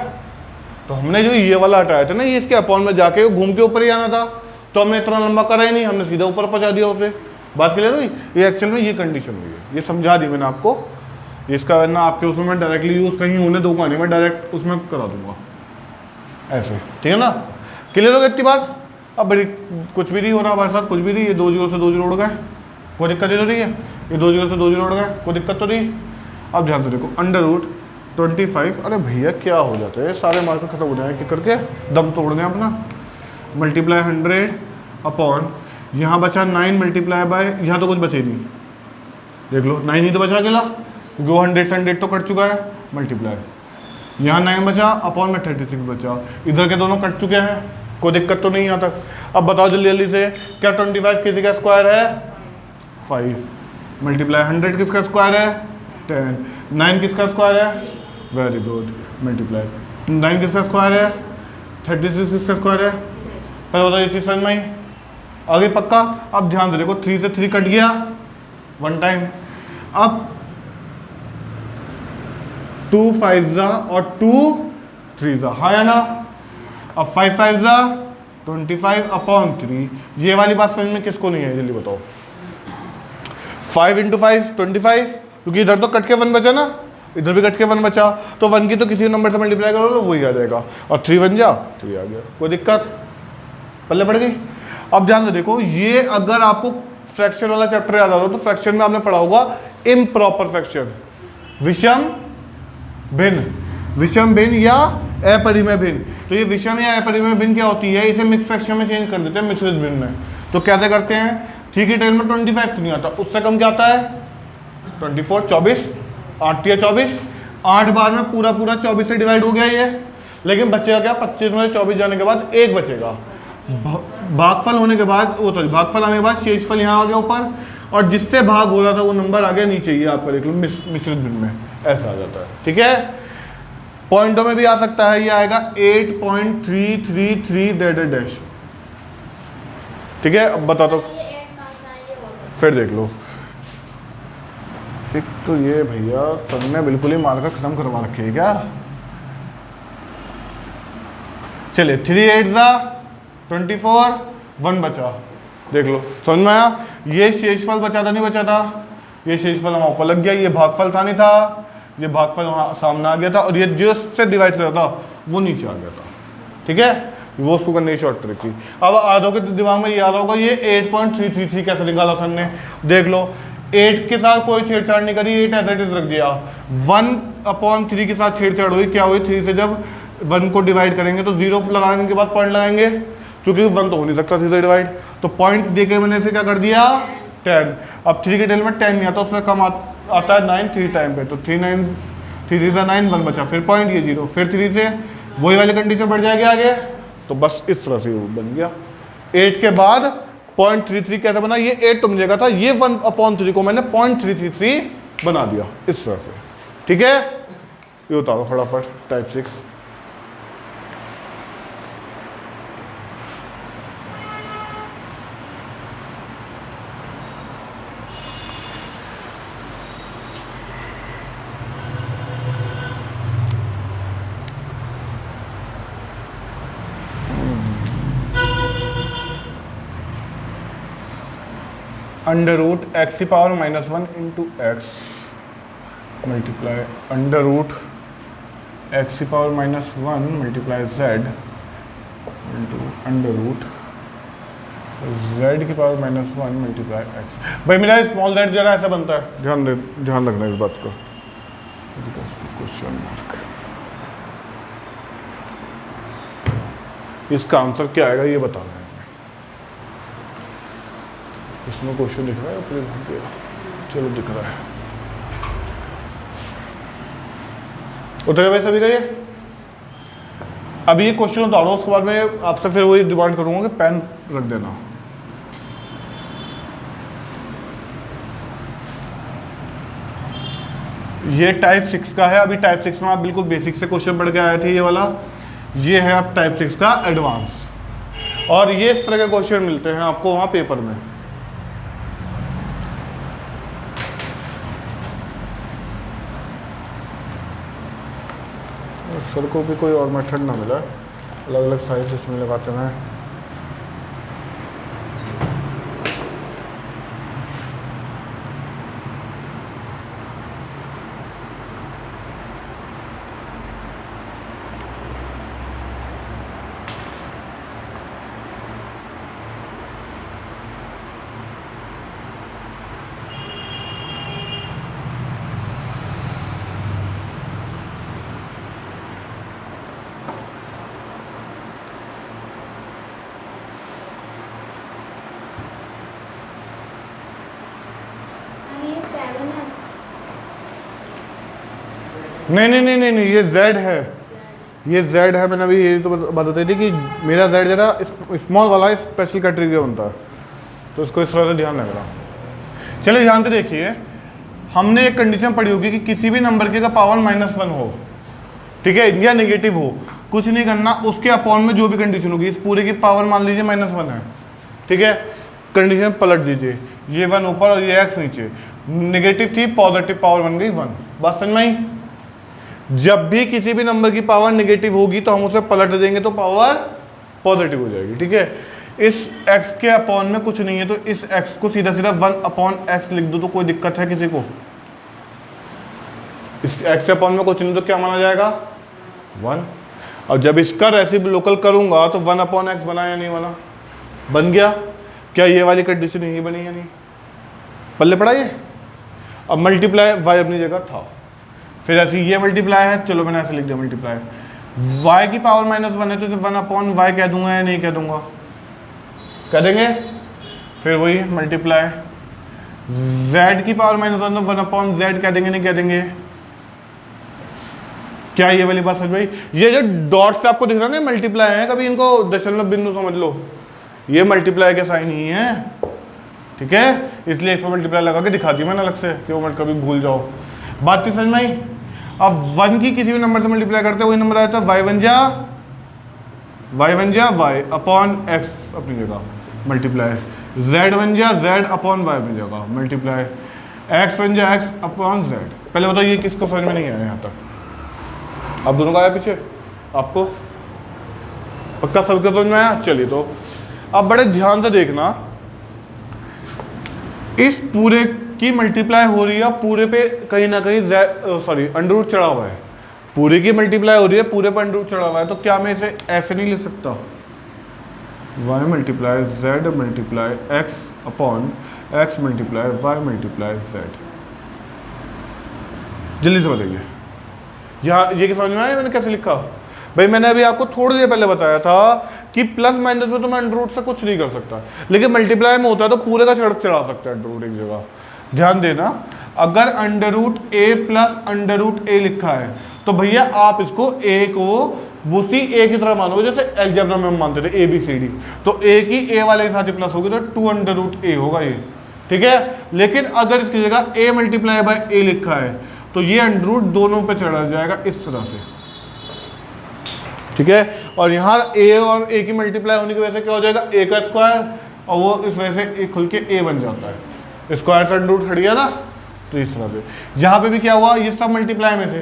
तो हमने जो ये वाला हटाया था ना, ये इसके अपॉन में जाके घूम के ऊपर ही आना था, तो हमने इतना लंबा करा ही नहीं, हमने सीधा ऊपर पहुंचा दिया उसे। बात क्लियर हुई। ये एक्चुअल में ये कंडीशन हुई है, ये समझा दी मैंने आपको। इसका ना आपके उसमें मैं डायरेक्टली यूज़ कहीं होने दूंगा नहीं, मैं डायरेक्ट उसमें करा दूंगा ऐसे, ठीक है ना। क्लियर हो गई इतनी बात। अब बड़ी कुछ भी नहीं हो रहा हमारे साथ, कुछ भी नहीं, ये 2 जीरो से 2 जीरो उड़ गए, कोई दिक्कत नहीं हो रही है। ये 2 जीरो से 2 जीरो उड़ गए, कोई दिक्कत तो नहीं। अब ध्यान से देखो, अंडर रूट 25, अरे भैया क्या हो जाता है, सारे मार्कर खत्म हो जाए करके, दम तोड़ दें अपना। मल्टीप्लाई 100 अपॉन, यहाँ बचा 9 मल्टीप्लाई बाय, यहाँ तो कुछ बचे नहीं, देख लो 9 ही तो बचा अकेला, क्योंकि 100 से 100 तो कट चुका है, मल्टीप्लाई यहाँ 9 बचा अपॉन में 36 बचा, इधर के दोनों कट चुके हैं, कोई दिक्कत तो नहीं यहाँ तक। अब बताओ जल्दी जल्दी से, क्या 25 किसी का स्क्वायर है 5, मल्टीप्लाई 100 किसका स्क्वायर है 10, 9 किसका स्क्वायर है, वेरी गुड, मल्टीप्लाई 9 किसका स्क्वायर है 36 किसका स्क्वायर है, पहले बताओ ये चीज़ समझ में आई, आगे पक्का। अब ध्यान से देखो, 3 से 3 कट गया 1 टाइम, अब 2 5 जा और 2 3 जा, हाँ या ना। अब 5 5 जा 25 अपॉन 3, ये वाली बात समझ में किसको नहीं है जल्दी बताओ। 5 इंटू 5 25, क्योंकि इधर तो कट के 1 बचा ना, इधर भी कट के 1 बचा, तो 1 की तो किसी नंबर से मल्टीप्लाई करो तो वही आ जाएगा, और 3 बन जा 3 आ गया, कोई दिक्कत, पल्ले पड़ गई। अब ध्यान से देखो, ये अगर आपको फ्रैक्शन वाला चैप्टर याद आ रहा हो तो फ्रैक्शन में आपने पढ़ा होगा इम्प्रॉपर फ्रैक्शन, विषम भिन्न, विषम भिन्न या अपरिमेय भिन्न। तो ये विषम या अपरिमेय भिन्न क्या होती है, इसे मिक्स फ्रैक्शन में चेंज कर देते हैं, मिश्रित भिन्न में। तो कैसे करते हैं, 3 की टेल में 25 नहीं आता, उससे कम क्या आता है 24, 24, 8 या 24, 8 बार में पूरा 24 से डिवाइड हो गया ये, लेकिन बचेगा क्या, 25 में 24 जाने के बाद 1 बचेगा। भागफल होने के बाद भागफल आने के बाद शेषफल यहाँ आ गया ऊपर, और जिससे भाग हो रहा था वो नंबर आ गया नीचे, ये आपका देख लो मिश्रित भिन्न में ऐसा आ जाता है। ठीक है, पॉइंटों में भी आ सकता है, ये आएगा 8.333 डैश। ठीक है, अब बता दो, फिर देख लो। एक तो ये भैया सर ने बिल्कुल ही मार कर खत्म करवा रखी है क्या। चलिए 3 8 24, 1 बचा, देख लो समझ में आया। ये शेषफल बचा था नहीं बचा था, ये शेषफल वहाँ ऊपर लग गया, ये भागफल था नहीं था, ये भागफल वहाँ सामने आ गया था, और ये जो से डिवाइड कर रहा था वो नीचे आ गया था। ठीक है, वो उसको करने की शॉर्ट ट्रिक थी। अब आधों के दिमाग में ये आ रहा होगा ये 8.333 कैसे निकाला सर ने, देख लो 8 के साथ कोई छेड़छाड़ नहीं करी, 8 एज इट इज रख दिया। 1/3 के साथ छेड़छाड़ हुई, क्या हुई, 3 से जब 1 को डिवाइड करेंगे तो 0 लगाने के बाद पॉइंट लगाएंगे, क्योंकि 1 तो हो नहीं सकता 3 से डिवाइड, तो पॉइंट देके मैंने इसे क्या कर दिया 10। अब 3 के टेल में 10 नहीं आता, उसमें कम आता है 9 3 टाइम पे, तो 3 9 3 से 9 1 बचा, फिर पॉइंट ये 0, फिर 3 से वही वाली कंडीशन बढ़ जाएगी आगे। तो बस इस तरह से बन गया। 8 के बाद 0.33 कैसे बना, ये 8 तो मिलेगा था, ये 1/3 को मैंने 0.333 बना दिया इस तरह से। ठीक है, ये उतारो फटाफट टाइप 6। अंडर रूट एक्स की power -1 into x multiply under root x की power -1 multiply z into under root z की पावर -1 मल्टीप्लाई एक्स। भाई मेरा स्मॉल जेड जरा ऐसा बनता है, ध्यान रखना इस बात को। क्वेश्चन मार्क, इसका आंसर क्या आएगा ये बताना है। इसमें क्वेश्चन दिख रहा है अपने, चलो दिख रहा है, उतरे भाई सभी का ये। अभी ये क्वेश्चन उतारो, उसके बाद मैं आपसे फिर वही डिमांड करूंगा कि पेन रख देना। ये टाइप 6 का है, अभी टाइप 6 में आप बिल्कुल बेसिक से क्वेश्चन पढ़ के आए थे, ये वाला ये है आप टाइप 6 का एडवांस, और ये इस तरह के क्वेश्चन मिलते हैं आपको वहाँ पेपर में। सर को भी कोई और मेथड ना मिला, अलग अलग साइज इसमें लगाते हैं। नहीं, ये Z है, ये Z है। मैंने अभी ये तो बात बताई थी कि मेरा Z जरा स्मॉल वाला स्पेशल कैटेगरी बनता है, तो इसको इस तरह से ध्यान रखना। चलिए ध्यान से देखिए, हमने एक कंडीशन पढ़ी होगी कि किसी भी नंबर के का पावर -1 हो, ठीक है, या नेगेटिव हो, कुछ नहीं करना, उसके अपॉन में जो भी कंडीशन होगी, इस पूरे की पावर मान लीजिए -1 है, ठीक है, कंडीशन पलट दीजिए, ये 1 ऊपर और ये x नीचे, नेगेटिव थी पॉजिटिव पावर बन गई 1। बात समझ में आई? जब भी किसी भी नंबर की पावर नेगेटिव होगी तो हम उसे पलट देंगे तो पावर पॉजिटिव हो जाएगी, ठीक है। इस x के अपॉन में कुछ नहीं है तो इस x को सीधा सीधा 1/x लिख दो, तो कोई दिक्कत है किसी को? इस x के अपॉन में कुछ नहीं तो क्या माना जाएगा 1। और जब इसका रेसिप्रोकल करूंगा तो 1/x बना या नहीं बना? बन गया। क्या ये वाली कंडीशन नहीं बनी या नहीं? पल्ले पड़ा ये? अब मल्टीप्लाई वाई अपनी जगह था, फिर ऐसे ये मल्टीप्लाई है, चलो मैंने ऐसे लिख दिया मल्टीप्लाई, y की पावर -1 है तो इसे 1/y कह दूंगा या नहीं कह दूंगा, कह देंगे। फिर वही मल्टीप्लाई z की पावर -1 तो 1/z कह देंगे, नहीं कह देंगे। क्या ये वाली बात समझ भाई? ये जो डॉट से आपको दिख रहा है ना मल्टीप्लाई है, कभी इनको दशमलव बिंदु समझ लो, ये मल्टीप्लाई के साइन ही है, ठीक है, इसलिए एक मल्टीप्लाई लगा के दिखा दी मैंने अलग से कि वो मत कभी भूल जाओ। बात तो समझ में आई? अब 1 की किसी भी नंबर से मल्टीप्लाई करते हैं वही नंबर आता है y बन जा y अपॉन x अपनी जगह मल्टीप्लाई, z बन जा z अपॉन y अपनी जगह मल्टीप्लाई, x बन जा x अपॉन z। पहले बताओ ये किसको समझ में नहीं आया यहाँ तक? अब दोनों का आया पीछे आपको? पक्का सबको समझ में आया? चलिए तो अब बड़े ध्यान से देखना, इस पूरे की मल्टीप्लाई हो रही है, पूरे पे कहीं ना कहीं सॉरी अंडर रूट चढ़ा हुआ है, पूरे की मल्टीप्लाई हो रही है, पूरे पर अंडर रूट चढ़ा हुआ है, तो क्या मैं इसे ऐसे नहीं लिख सकता? y multiply z multiply x upon x multiply y multiply z। जल्दी से बताइए यहाँ ये क्या समझ में आया मैंने कैसे लिखा? भाई मैंने अभी आपको थोड़ी देर पहले बताया था कि प्लस माइनस में तो मैं अंडर रूट से कुछ नहीं कर सकता, लेकिन मल्टीप्लाई में होता है तो पूरे का चढ़ा सकता है अंडर रूट एक जगह। ध्यान देना, अगर अंडर रूट ए प्लस अंडर रूट ए लिखा है तो भैया आप इसको ए को उसी ए की तरह मानोगे जैसे अलजेब्रा में हम मानते थे ए बी सी डी, तो ए की ए वाले के साथ ही प्लस होगी तो 2 अंडर रूट ए होगा ये, ठीक है। लेकिन अगर इसकी जगह ए मल्टीप्लाई बाय ए लिखा है तो ये अंडर रूट दोनों पे चढ़ा जाएगा इस तरह से, ठीक है। और यहाँ ए और ए की मल्टीप्लाई होने की वजह से क्या हो जाएगा, ए का स्क्वायर, और वो इस वजह से ए खुल के ए बन जाता है, स्क्वायर से अंडर रूट हट गया ना, तो इस तरह से। यहाँ पे भी क्या हुआ, ये सब मल्टीप्लाई में थे,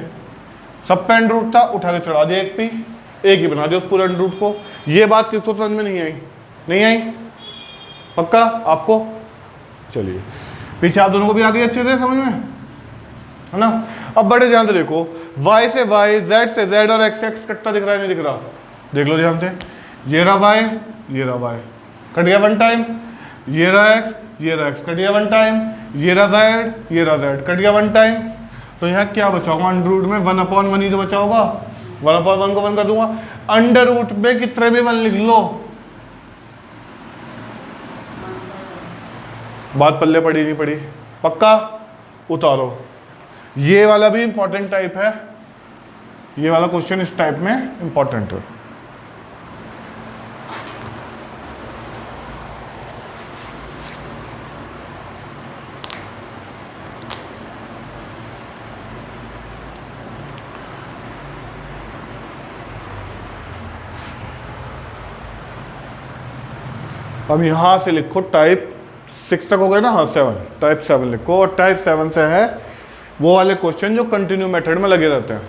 सब पे अंडर रूट था, उठा के चढ़ा दिया एक पे, एक ही बना दिया उस पूरे अंडर रूट को। ये बात किसको समझ में नहीं आई? नहीं आई? पक्का आपको? चलिए पीछे आप दोनों को भी आ गई अच्छे से समझ में, है ना। अब बड़े ध्यान से देखो, y से y, z से z और x से x कटता दिख रहा है नहीं दिख रहा? देख लो ध्यान से, ये रहा y, ये रहा y, कट गया वन टाइम, ये रहा x, ये रहा x, कट गया वन टाइम, ये रहा z, ये रहा z, कट गया वन टाइम। तो यहाँ क्या बचा होगा अंडर रूट में? 1/1 ही तो बचा होगा, 1/1 को 1 कर दूंगा, अंडर रूट में कितने भी 1 लिख लो, बात पल्ले पड़ी नहीं पड़ी? पक्का उतारो। ये वाला भी इंपॉर्टेंट टाइप है, ये वाला क्वेश्चन इस टाइप में इंपॉर्टेंट है। अब यहां से लिखो टाइप 6 तक हो गए ना, हाँ 7, टाइप 7 लिखो, और टाइप 7 से है वो वाले क्वेश्चन जो कंटिन्यू मेथड में लगे रहते हैं।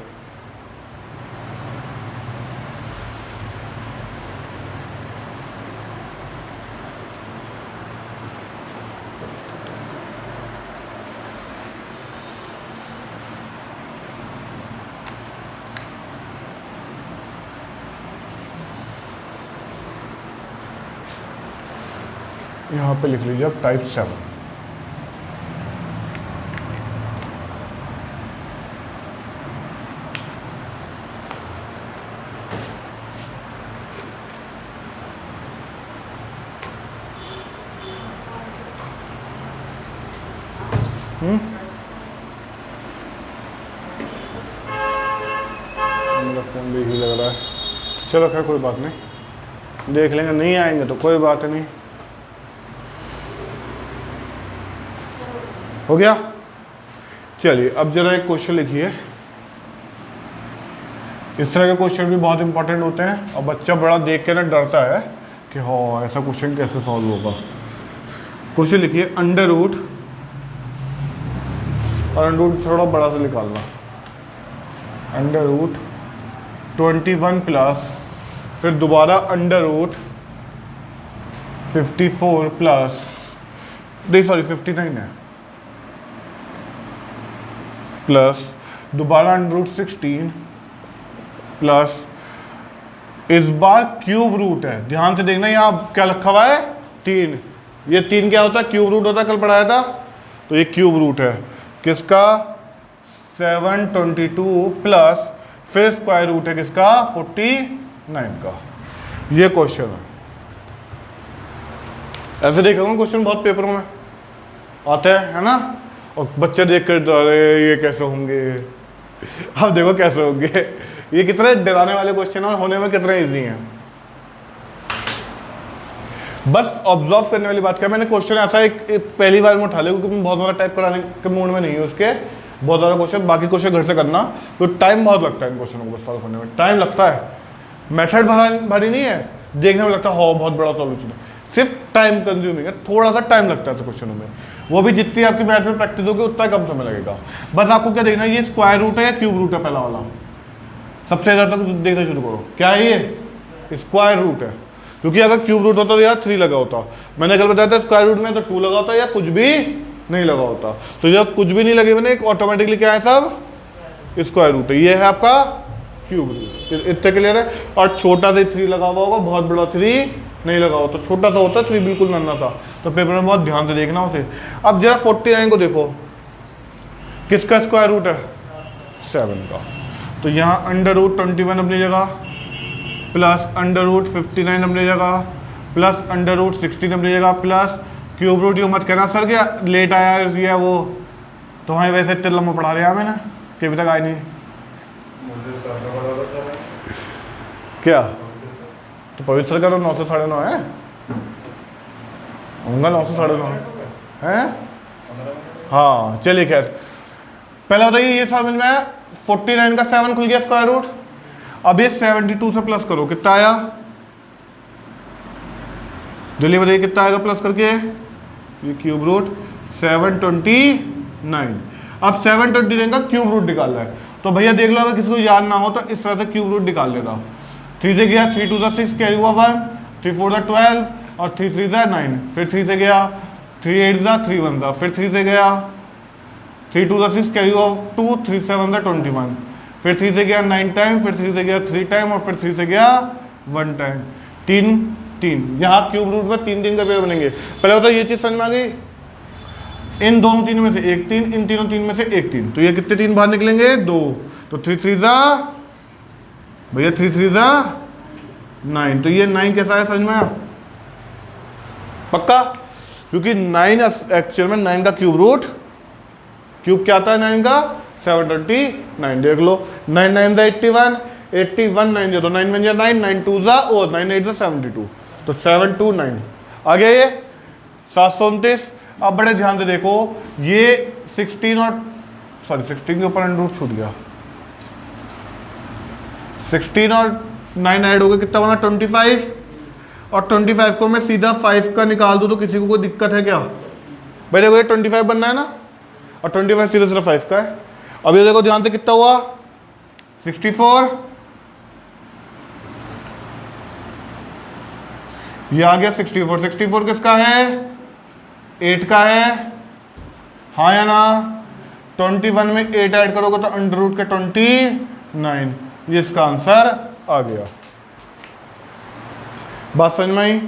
यहां पे लिख लीजिए अब टाइप 7। मेरा फोन भी ही लग रहा है, चलो खैर कोई बात नहीं, देख लेंगे, नहीं आएंगे तो कोई बात नहीं। हो गया? चलिए अब जरा एक क्वेश्चन लिखिए। इस तरह के क्वेश्चन भी बहुत इंपॉर्टेंट होते हैं और बच्चा बड़ा देख के ना डरता है कि हाँ ऐसा क्वेश्चन कैसे सॉल्व होगा। क्वेश्चन लिखिए, अंडर रूट, और अंडर रूट थोड़ा बड़ा से निकालना, अंडर रूट 21 प्लस, फिर दोबारा अंडर रूट 54 प्लस, नहीं सॉरी 59 है, प्लस दोबारा अंडर रूट 16 प्लस, इस बार क्यूब रूट है। ध्यान से देखना यहाँ क्या लिखा हुआ है, 3, ये 3 क्या होता है, क्यूब रूट होता है, कल पढ़ाया था, तो ये क्यूब रूट है, किसका 722 प्लस फिर स्क्वायर रूट है किसका 49 का। ये क्वेश्चन है, ऐसे देखोगे क्वेश्चन बहुत पेपरों में आते हैं, है ना। और बच्चे देख कर अरे ये कैसे होंगे, अब देखो कैसे होंगे। ये कितने डराने वाले क्वेश्चन और होने में कितने इजी हैं। बस ऑब्जर्व करने वाली बात क्या, मैंने क्वेश्चन ऐसा एक पहली बार में उठा लिया क्योंकि मैं बहुत ज़्यादा टाइप कराने के मूड में नहीं हूँ उसके, बहुत ज़्यादा क्वेश्चन, बाकी क्वेश्चन घर से करना, तो टाइम बहुत लगता है इन क्वेश्चनों को सॉल्व करने में, टाइम लगता है। मेथड भारी नहीं है, देखने में लगता है हो बहुत बड़ा सॉल्यूशन है, सिर्फ टाइम कंज्यूमिंग है, थोड़ा सा टाइम लगता है क्वेश्चनों में, वो भी जितनी आपकी मैथ में प्रैक्टिस होगी उतना कम समय लगेगा। बस आपको क्या देखना है, ये स्क्वायर रूट है या क्यूब रूट है, पहला वाला सबसे ज़्यादा तक देखना शुरू करो, क्या है ये स्क्वायर रूट है, क्योंकि अगर क्यूब रूट होता तो यार 3 लगा होता, मैंने कल बताया था स्क्वायर रूट में तो 2 लगा होता या कुछ भी नहीं लगा होता, तो जब कुछ भी नहीं लगे मैंने एक ऑटोमेटिकली क्या है सब स्क्वायर रूट है, ये है आपका क्यूब रूट, इतने क्लियर है। और छोटा सा 3 लगा हुआ होगा, बहुत बड़ा 3 नहीं लगा होता, तो छोटा सा होता है 3 बिल्कुल नन्हा था, तो पेपर में बहुत ध्यान से देखना उसे। अब जरा 49 को देखो, किसका स्क्वायर रूट है 7 का, तो यहाँ अंडर रूट 21 अपनी जगह, प्लस अंडर रूट 59 अपनी जगह, प्लस अंडर रूट 16 अपनी जगह, प्लस क्यूब रूट, यू मत कहना सर क्या लेट आया ये वो, तुम्हारे वैसे इतने लम्बा पढ़ा रहा मैंने कि अभी तक आए नहीं, क्या तो पवित्र सर का तो 9 से 9:30 है, होंगे 9 से 9:30 है। हाँ चलिए खैर, पहले बताइए ये समझ में आया, 49 का 7 खुल गया स्क्वायर रूट, अब ये 72 से प्लस करो, कितना आया जल्दी बताइए कितना आएगा प्लस करके, ये क्यूब रूट 729, अब 729 का क्यूब रूट निकालना है, तो भैया देख लो अगर किसी को याद ना हो तो इस तरह से क्यूब रूट निकाल लेना, 3 से गया 3 2 6 कैरी हुआ 1, 3 4 12 और 3 3 9, फिर 3 से गया 3 8 3 1, फिर 3 से गया 3 2 6 कैरी हुआ 2, 3 7 21, फिर 3 से गया 9 टाइम, फिर 3 से गया 3 टाइम और फिर 3 से गया 1 टाइम, 3 3, यहाँ क्यूब रूट में 3 3 का पेयर बनेंगे। पहले बताओ ये चीज़ समझ में आ गई, इन दोनों 3 में से एक 3, इन तीनों 3 में से एक 3, तो ये कितने 3 बाहर निकलेंगे 2, तो 3 3 भैया 3 3 9, तो ये 9 कैसा है समझ में आया पक्का, क्योंकि 9 एक्चुअल में 9 का क्यूब रूट, क्यूब क्या आता है 9 का 729, देख लो 9 9 81, 81 9 तो 9 1 9, 9 2 और 9 8 72, तो 729 आ गया ये 729। अब बड़े ध्यान से देखो, ये 16 और 16 के ऊपर अंडर रूट छूट गया, 16 और 9 ऐड हो गया, कितना बना 25, और 25 को मैं सीधा 5 का निकाल दूं तो किसी को कोई दिक्कत है क्या भाई, देखो ये 25 बनना है ना, और 25 सीधा सिर्फ 5 का है। अब ये देखो ध्यान से कितना हुआ 64, ये आ गया 64, 64 किसका है 8 का है, हाँ या ना, 21 में 8 ऐड करोगे तो अंडर रूट के 29, ये इसका आंसर आ गया। बात समझ में आई,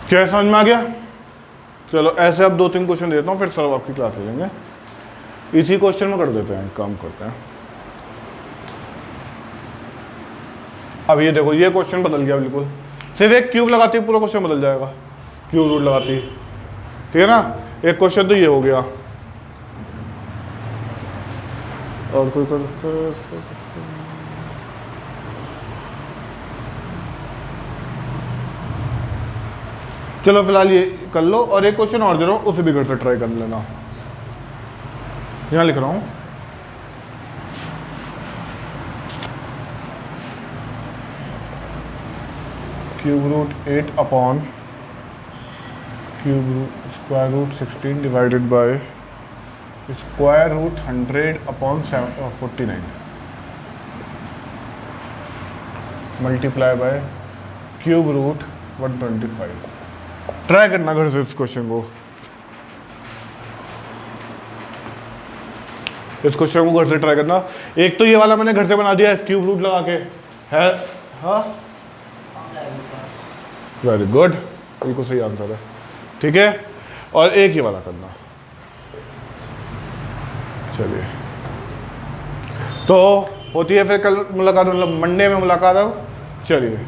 क्या समझ में आ गया। चलो ऐसे अब 2-3 क्वेश्चन देता हूँ फिर सर आपकी क्लास ले लेंगे, इसी क्वेश्चन में कर देते हैं, काम करते हैं। अब ये देखो ये क्वेश्चन बदल गया बिल्कुल, सिर्फ एक क्यूब लगाती पूरा क्वेश्चन बदल जाएगा, क्यूब रूट लगाती, ठीक है ना। एक क्वेश्चन तो ये हो गया, और कोई चलो फिलहाल ये कर लो, और एक क्वेश्चन और दे रहा हूँ उसे भी घर से ट्राई कर लेना, यहाँ लिख रहा हूँ cube root 8 upon cube root square root 16 divided by square root 100 upon 49 multiply by cube root 125। Try करना घर से इस क्वेश्चन को। इस क्वेश्चन को घर से ट्राई करना। एक तो ये वाला मैंने घर से बना दिया है क्यूब रूट लगा के है। हाँ वेरी गुड, बिल्कुल सही आंसर है। ठीक है, और एक ही वाला करना। चलिए, तो होती है फिर कल मुलाकात, मतलब मंडे में मुलाकात हो। चलिए।